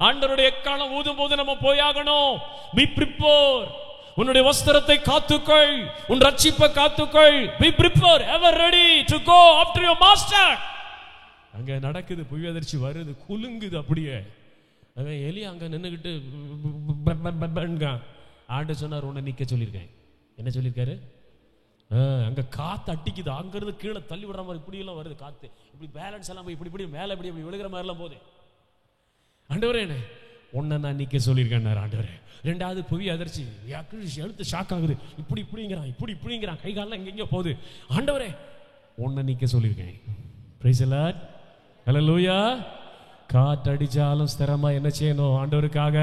ஆண்டவருடைய எக்காலம் ஊதும் போது நம்ம போயாகணும். Be prepared. உன்னுடைய வஸ்திரத்தை காத்துக்கொள், உன் ரட்சிப்பை காத்துக்கொள். Be prepared, ever ready to go after your master. அங்க நடக்குது, புவி அதிர்ச்சி வருது, குலுங்குது அப்படியே. அவன் எலியா அங்க நின்னுகிட்டு ஆண்டு சொன்னார், உன்னை நிக்க சொல்லியிருக்கேன். என்ன சொல்லியிருக்காரு? அங்க காத்து அட்டிக்குது, அங்கிருந்து கீழே தள்ளி விடுற மாதிரி இப்படி எல்லாம் வருது காத்து. இப்படி பேலன்ஸ் எல்லாம் போய் இப்படி மேல இப்படி விழுகிற மாதிரி எல்லாம் போகுது. ஆண்டவரே, உன்னை நான் நிக்க சொல்லியிருக்கேன் ஆண்டவரே. 2வது புவி அதிர்ச்சி, எழுத்து ஷாக் ஆகுது. இப்படிங்கிறான் கை காலம் எங்கெங்க போகுது. ஆண்டவரே, உன்னை நிக்க சொல்லியிருக்கேன். பிரைஸ் தி லார்ட், ஹல்லேலூயா. காற்றடிச்சாலும் ஸ்திரமா என்ன செய்யணும்? ஆண்டவருக்காக.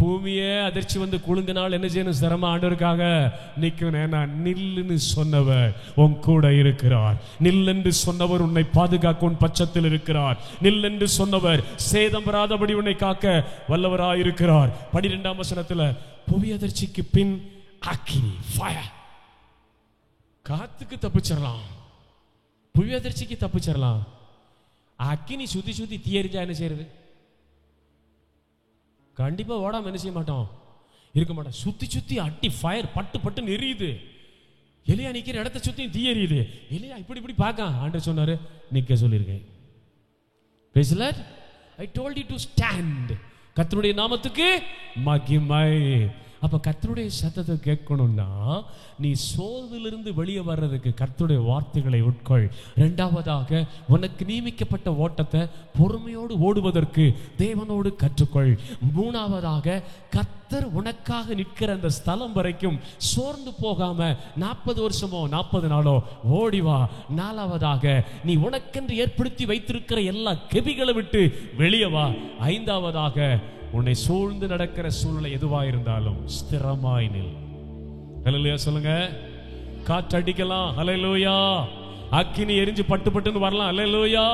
பூமியே அதிர்ச்சி வந்து குலுங்கினால் என்ன செய்யணும்? ஸ்திரமா ஆண்டவருக்காக நிக்கணும். நான் நில்லுன்னு சொன்னவர் உன் கூட இருக்கிறார். நில்லென்று சொன்னவர் உன்னை காக்க உன் பட்சத்தில் இருக்கிறார். நில்லென்று சொன்னவர் சேதம் வராதபடி உன்னை காக்க வல்லவராயிருக்கிறார். 12ஆம் வசனத்துல புவி அதிர்ச்சிக்கு பின் அக்கினி, ஃபயர். காத்துக்கு தப்பிச்சிடலாம், புவி அதிர்ச்சிக்கு தப்பிச்சிடலாம். அக்கினி சுத்தி தீயறிஞ்சா என்ன செய்யறது? கண்டிப்பா ஓடாம என்ன செய்ய மாட்டோம், இருக்க மாட்டோம். சுத்தி அட்டி ஃபயர் பட்டு எரியுது. எலியா நிக்கிற இடத்தை சுத்தி தீ எரியுது. எலியா இப்படி பார்க்க ஆண்டவர் சொன்னாரு, நிக்க சொல்லியிருக்கேன். Praise the Lord. I told you to stand. கர்த்தருடைய நாமத்துக்கு மகிமை. அப்ப கர்த்தருடைய சத்தத்தை கேட்கணும்னா நீ சோர்விலிருந்து வெளியே வர்றதுக்கு கர்த்தருடைய வார்த்தைகளை உட்கொள். இரண்டாவதாக உனக்கு நியமிக்கப்பட்ட ஓட்டத்தை பொறுமையோடு ஓடுவதற்கு தேவனோடு கற்றுக்கொள். மூணாவதாக கர்த்தர் உனக்காக நிற்கிற அந்த ஸ்தலம் வரைக்கும் சோர்ந்து போகாம 40 வருஷமோ 40 நாளோ ஓடிவா. நாலாவதாக நீ உனக்கென்று ஏற்படுத்தி வைத்திருக்கிற எல்லா கெபிகளை விட்டு வெளியே வா. ஐந்தாவதாக உன்னை சூழ்ந்து நடக்கிற சூழ்நிலை எதுவா இருந்தாலும் ஸ்திரமாய் நில். ஹல்லேலூயா சொல்லுங்க. காற்றடிக்கலாம், ஹல்லேலூயா. அக்கினி எரிஞ்சு பட்டு பட்டுன்னு வரலாம், ஹல்லேலூயா.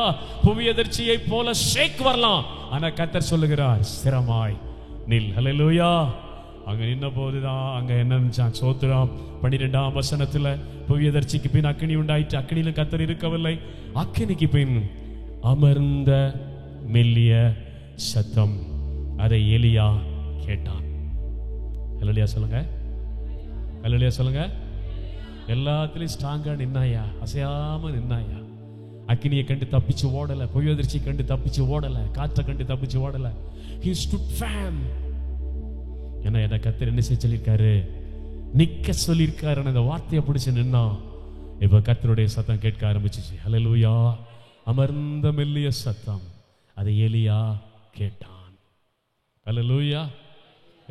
புவி அதிர்ச்சியை போல ஷேக் வரலாம். ஆனா கர்த்தர் சொல்லுகிறார் ஸ்திரமாய் நில், ஹல்லேலூயா. அங்க நின்ன போதுதான் அங்க என்ன நினைச்சான்? சோத்திரம் 12ஆம் வசனத்துல புவி அதிர்ச்சிக்கு பின் அக்கினி உண்டாயிற்று, அக்கினியிலும் கர்த்தர் இருக்கவில்லை. அக்கினிக்கு பின் அமர்ந்த மெல்லிய சத்தம், அதை எலியா கேட்டான். ஹல்லேலூயா சொல்லுங்க, ஹல்லேலூயா சொல்லுங்க. எல்லாத்துலயும் ஸ்ட்ராங்கா நின்னாயா, அசையாம நின்னாயா. அக்கினியை கண்டு தப்பிச்சு ஓடல, புவி அதிர்ச்சி கண்டு தப்பிச்சு ஓடல, காற்றை கண்டு தப்பிச்சு ஓடல. He stood firm. ஏன்னா என்ன கர்த்தர் என்ன செய்ய சொல்லியிருக்காரு? நிக்க சொல்லியிருக்காரு. அந்த வார்த்தையை பிடிச்சு நின்னா இப்ப கர்த்தருடைய சத்தம் கேட்க ஆரம்பிச்சிச்சு. ஹல்லேலூயா. அமர்ந்த மெல்லிய சத்தம், அதை எலியா கேட்டான். ஹல்லேலூயா.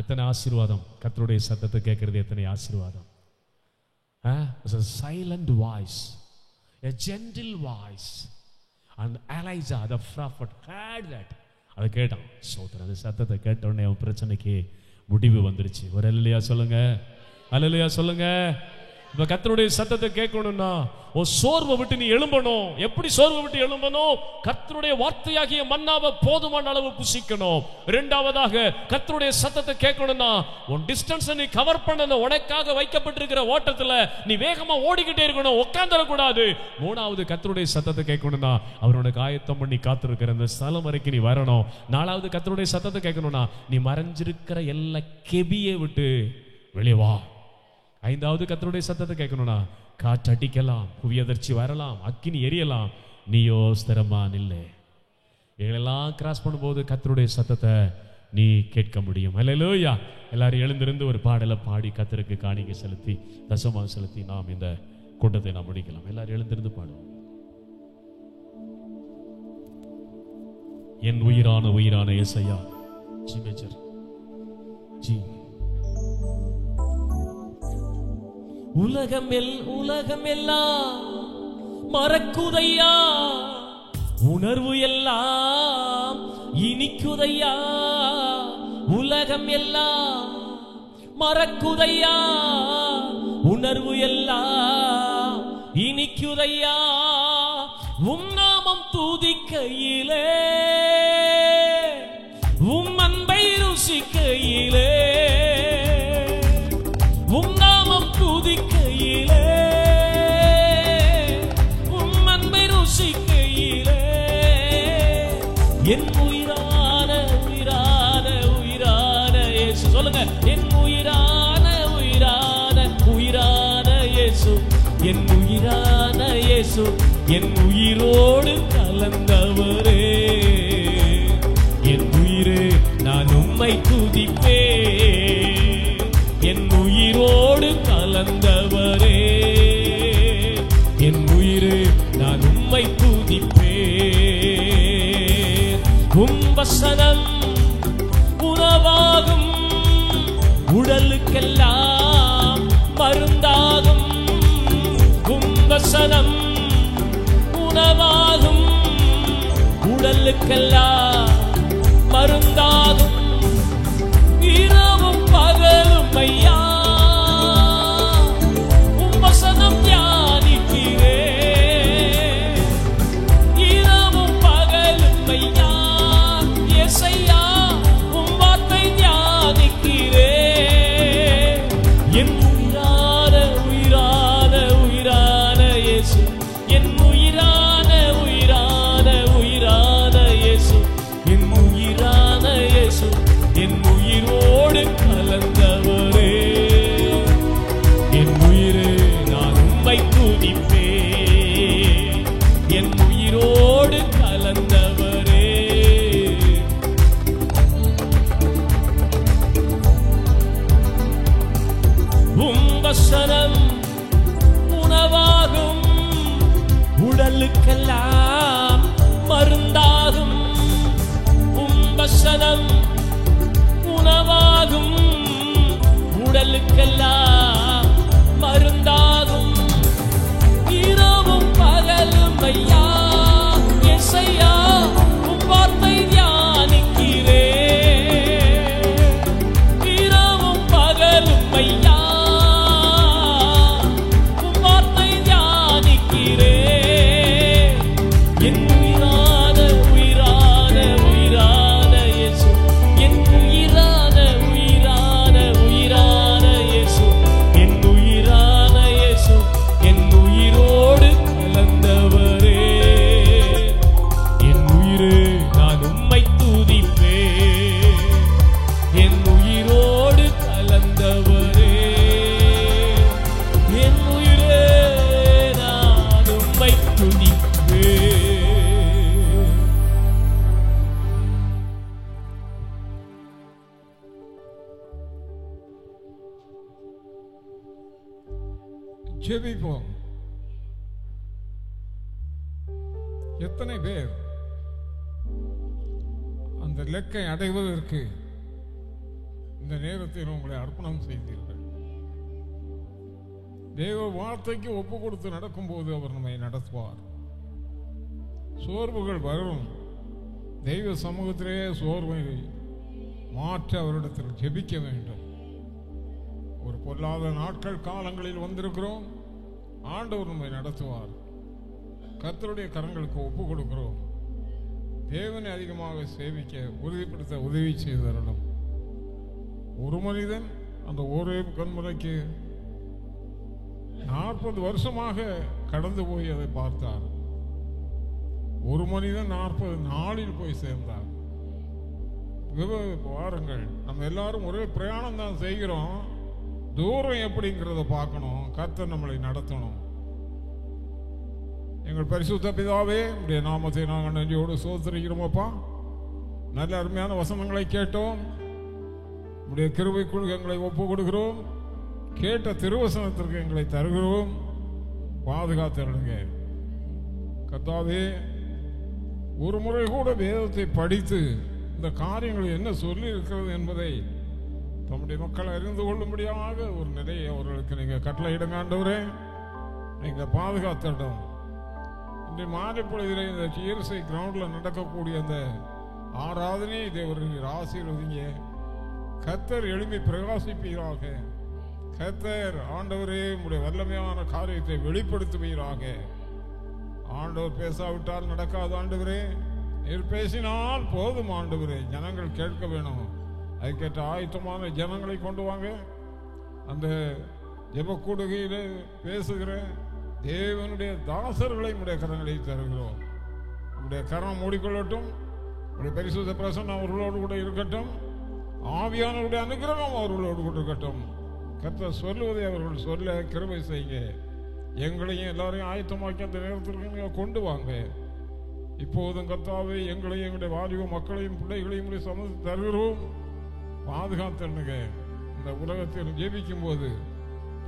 எத்தனை ஆசீர்வாதம்! கர்த்தருடைய சத்தத்தை கேட்கிறது எத்தனை ஆசீர்வாதம்! A silent voice, a gentle voice. And Elijah the prophet heard that. அதை கேட்டான். சோதரன் அந்த சத்தத்தை கேட்ட உடனே அவன் பிரச்சனைக்கு முடிவு வந்துருச்சு. ஒரு அல்லேலூயா சொல்லுங்க, அல்லேலூயா சொல்லுங்க. இப்ப கர்த்தருடைய சத்தத்தை கேட்கணும்னா சோர்வை விட்டு நீ எழும்பணும். எப்படி சோர்வை விட்டு எழும்பணும்? கர்த்தருடைய வார்த்தையாகிய மன்னாவை போதுமான அளவு புசிக்கணும். இரண்டாவதாக கர்த்தருடைய சத்தத்தை கேட்கணும்னா உன் டிஸ்டன்ஸ் நீ கவர் பண்ண உனக்காக வைக்கப்பட்டிருக்கிற ஓட்டத்துல நீ வேகமா ஓடிக்கிட்டே இருக்கணும், உட்கார்ந்துடக்கூடாது. மூணாவது கர்த்தருடைய சத்தத்தை கேட்கணும்னா அவர் உனக்கு ஆயத்தம் பண்ணி காத்திருக்கிற அந்த ஸ்தலம் வரைக்கும் நீ வரணும். நாலாவது கர்த்தருடைய சத்தத்தை கேட்கணும்னா நீ மறைஞ்சிருக்கிற எல்லா கெபியை விட்டு வெளியே வா. ஐந்தாவது கர்த்தருடைய சத்தத்தை கேட்கணும்னா காற்றடிக்கலாம், புவி அதிர்ச்சி வரலாம், அக்கினி எரியலாம், நீயோ ஸ்திரமா நில்லை. இதெல்லாம் கிராஸ் பண்ணும்போது கர்த்தருடைய சத்தத்தை நீ கேட்க முடியும். ஹல்லேலூயா. எல்லாரும் எழுந்திருந்து ஒரு பாடலை பாடி கர்த்தருக்கு காணிக்கை செலுத்தி தசமாக செலுத்தி நாம் இந்த கூட்டத்தை நாம் முடிக்கலாம். எல்லாரும் எழுந்திருந்து பாடுவோம். என் உயிரான உயிரான இயேசையா. G major G. உலகம் எல்லாம் மறக்குதையா, உணர்வு எல்லாம் இனிக்குதையா. உலகம் எல்லாம் மறக்குதையா, உணர்வு எல்லாம் இனிக்குதையா. உம் நாமம் துதிக்கையிலே, உம் அன்பை ருசிக்கையிலே, உம் நாமம் துதிக்கையிலே, உம் அன்பை ருசிக்கையிலே, என் உயிரான உயிரான உயிரான இயேசு. சொல்லுங்க, என் உயிரான உயிரான உயிரான இயேசு, என் உயிரான இயேசு, என் உயிரோடு கலந்தவரே. என் உயிரே நான் உம்மை துதிப்பேன், என் உயிரோடு கலந்தவரே. என் உயிரே நான் உம்மை துதிப்பேன். உம் வசனம் உணவாகும், உடலுக்கெல்லாம் மருந்தாகும். உம் வசனம் உணவாகும், உடலுக்கெல்லாம் மருந்தாகும். இரவும் பகலும் ஐயா உம் வசனம் தியானிக்கிறேன். இரவும் பகலும் ஐயா இயேசையா உம் வார்த்தை தியானிக்கிறேன். என் உயிரான உயிரான உயிரான இயேசு, என் உயிரான உயிரான உயிரான இயேசு, என் உயிரான இயேசு, என் உயிரோடு கலந்தவரே. என் உயிரே நான் உம்மை துதிப்பேன், என் உயிரோடு கலந்தவரே. உடலுக்கெல்லாம் மருந்தாகும், வசனம் உணவாகும், உடலுக்கெல்லாம் மருந்தாகும், இரவும் பகலும் ஐயா இசையா உம் வார்த்தை தியானிக்கிறே, இரவும் பகலும் ஐயா உம் வார்த்தை தியானிக்கிறே, என் உயிரான உயிரான உயிரான இயேசு, என் உயிரான உயிரான உயிரான இயேசு, என் உயிரான இயேசு, என் உயிரோடு கலந்தவரே, என் உயிரே நான் உம்மை துதிப்பேன், என் உயிரோடு கலந்தவரே, என் உயிரே நான் உம்மை துதிப்பேன். ஜெபிப்போம். எத்தனை பேர் அந்த இலக்கை அடைவதற்கு இந்த நேரத்தில் உங்களை அர்ப்பணம் செய்தீர்கள்? தேவ வார்த்தைக்கு ஒப்பு கொடுத்து நடக்கும்போது அவர் நம்மை நடத்துவார். சோர்வுகள் வரும். தெய்வ சமூகத்திலே சோர்வை மாற்ற அவரிடத்தில் ஜெபிக்க வேண்டும். ஒரு பொல்லாத நாட்கள் காலங்களில் வந்திருக்கிறோம். ஆண்டவர் நம்மை நடத்துவார். கர்த்தருடைய கரங்களுக்கு ஒப்பு கொடுக்கிறோம். தேவனை அதிகமாக சேவிக்க உறுதிப்படுத்த உதவி செய்தரணும். ஒரு மனிதன் அந்த ஒரே கண்முறைக்கு 40 வருஷமாக கடந்து போய் அதை பார்த்தார். ஒரு மனிதன் 40 நாளில் போய் சேர்ந்தார். வாருங்கள், நம்ம எல்லாரும் ஒரே பிரயாணம் தான் செய்கிறோம். தூரம் எப்படிங்கிறத பார்க்கணும். கர்த்தர் நம்மளை நடத்தணும். எங்கள் பரிசுத்த பிதாவே, உடைய நாமத்தை நாங்கள் நன்றியோடு ஸ்தோத்திரிக்கிறோமப்பா. நல்ல அருமையான வசனங்களை கேட்டோம். உடைய கிருபைக்குள் எங்களை ஒப்பு கொடுக்கிறோம். கேட்ட திருவசனத்திற்கு எங்களை தருகிறோம். பாதுகாத்துடுங்க கர்த்தாவே. ஒரு முறை கூட வேதத்தை படித்து இந்த காரியங்கள் என்ன சொல்லி இருக்கிறது என்பதை தம்முடைய மக்கள் அறிந்து கொள்ளும்படியாக ஒரு நிலையை அவர்களுக்கு நீங்க கட்டளையிடுங்க ஆண்டவரே. நீங்க பாதுகாத்திடும். இன்று மாலை பொழுதிலே இந்த சீர்சை கிரவுண்ட்ல நடக்கக்கூடிய அந்த ஆராதனை தேவர்கள் ஆசீர்வதிங்க. கர்த்தர் எழுப்பி பிரகாசிப்பீராக. கர்த்தர் ஆண்டவரே உடைய வல்லமையான காரியத்தை வெளிப்படுத்துவீராக. ஆண்டவர் பேசாவிட்டால் நடக்காது ஆண்டவரே. நீர் பேசினால் போதும் ஆண்டவரே. ஜனங்கள் கேட்க வேணும். அதுக்கேற்ற ஆயத்தமான ஜனங்களை கொண்டு வாங்க. அந்த ஜெபக்கூடுகையிலே பேசுகிற தேவனுடைய தாசர்களை உடைய கரங்களில் தருகிறோம். உடைய கரம் மூடிக்கொள்ளட்டும். உடைய பரிசுத்த பிரசன்னம் அவர்களோடு கூட இருக்கட்டும். ஆவியானவருடைய அனுகிரகம் அவர்களோடு கூட இருக்கட்டும். கர்த்தர் சொல்லுவதை அவர்கள் சொல்ல கிருபை செய்யுங்க. எங்களையும் எல்லாரையும் ஆயத்தமாக்கி அந்த நேரத்திற்கு கொண்டு வாங்க. இப்போதும் கர்த்தாவே எங்களையும் எங்களுடைய வாலிப மக்களையும் பிள்ளைகளையும் சமூகத்தை தருகிறோம். பாதுகாத்துங்க. இந்த உலகத்தில் ஜெபிக்கும் போது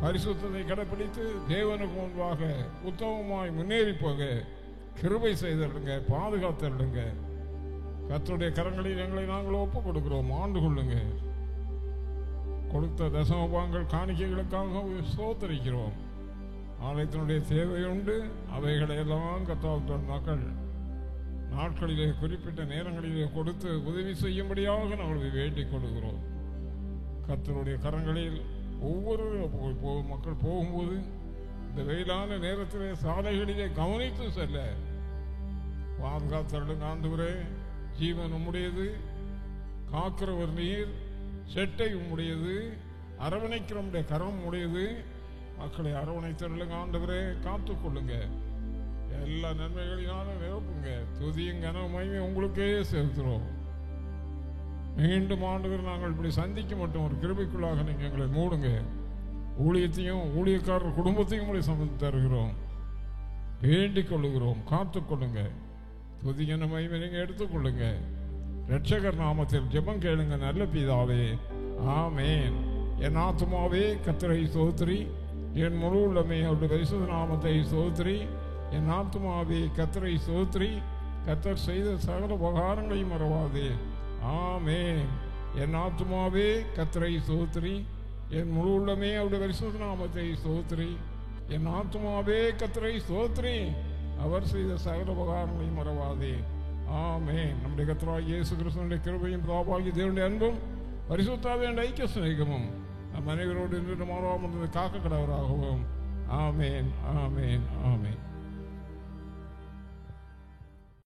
பரிசுத்தத்தை கடைப்பிடித்து தேவனுக்கு முன்பாக உத்தமமாய் முன்னேறி போக கிருபை செய்திடுங்க. பாதுகாத்துடுங்க. கர்த்தருடைய கரங்களில் எங்களை நாங்கள் ஒப்பு கொடுக்கிறோம். ஆண்டு கொள்ளுங்க. கொடுத்த தசமபாகங்கள் காணிக்கைகளுக்காக ஸ்தோத்திரிக்கிறோம். ஆலயத்தினுடைய தேவை உண்டு. அவைகளை எல்லாம் கர்த்தர் மக்கள் நாட்களிலே குறிப்பிட்ட நேரங்களிலே கொடுத்து உதவி செய்யும்படியாக நாங்கள் வேண்டிக் கொள்கிறோம். கர்த்தருடைய கரங்களில் ஒவ்வொரு மக்கள் போகும்போது இந்த வெயிலான நேரத்திலே சாலைகளிலே கவனித்து செல்ல பாதுகாத்தருளுங்க ஆண்டவரே. ஜீவன் உம்முடையது, காக்கிறவர் நீர், செட்டை உம்முடையது, அரவணைக்கிற கரம் உடையது. மக்களை அரவணைத்தருளுங்க ஆண்டவரே. காத்துக்கொள்ளுங்க. எல்லா நன்மைகளினாலும் நிரப்புங்க. துதியும் கனமையுமே உங்களுக்கே செலுத்துறோம். மீண்டும் ஆண்டவர் நாங்கள் இப்படி சந்திக்க மட்டும் ஒரு கிருபைக்குள்ளாக நீங்க எங்களை மூடுங்க. ஊழியத்தையும் ஊழியக்காரர் குடும்பத்தையும் உங்களை சமந்து தருகிறோம். வேண்டிக் கொள்ளுகிறோம். காத்துக்கொள்ளுங்க. துதியான மகிமை நீங்க எடுத்துக்கொள்ளுங்க. இரட்சகர் நாமத்தில் ஜெபம் கேளுங்க நல்ல பிதாவே. ஆமேன். என் ஆத்துமாவே கர்த்தரை ஸ்தோத்திரி, என் முழு உள்ளமே அவருடைய பரிசுத்த நாமத்தை ஸ்தோத்திரி. என் ஆத்துமாவே கர்த்தரை ஸ்தோத்திரி, கர்த்தர் செய்த சகல உபகாரங்களையும் மறவாதே. ஆமென். என் ஆத்துமாவே கர்த்தரை ஸ்தோத்திரி, என் முழு உள்ளமே அவருடைய பரிசுத்த நாமத்தை ஸ்தோத்திரி. என் ஆத்துமாவே கர்த்தரை ஸ்தோத்திரி, அவர் செய்த சகல உபகாரங்களையும் மறவாதே. ஆமென். நம்முடைய கர்த்தராகிய இயேசு கிறிஸ்துவினுடைய கிருபையும் பிதாவாகிய தேவனுடைய அன்பும் பரிசுத்தாவியானவருடைய ஐக்கிய சிநேகமும் நம் அனைவரோடு இன்று மாறாமல் காக்க கடவராகவும். ஆமென், ஆமென், ஆமென்.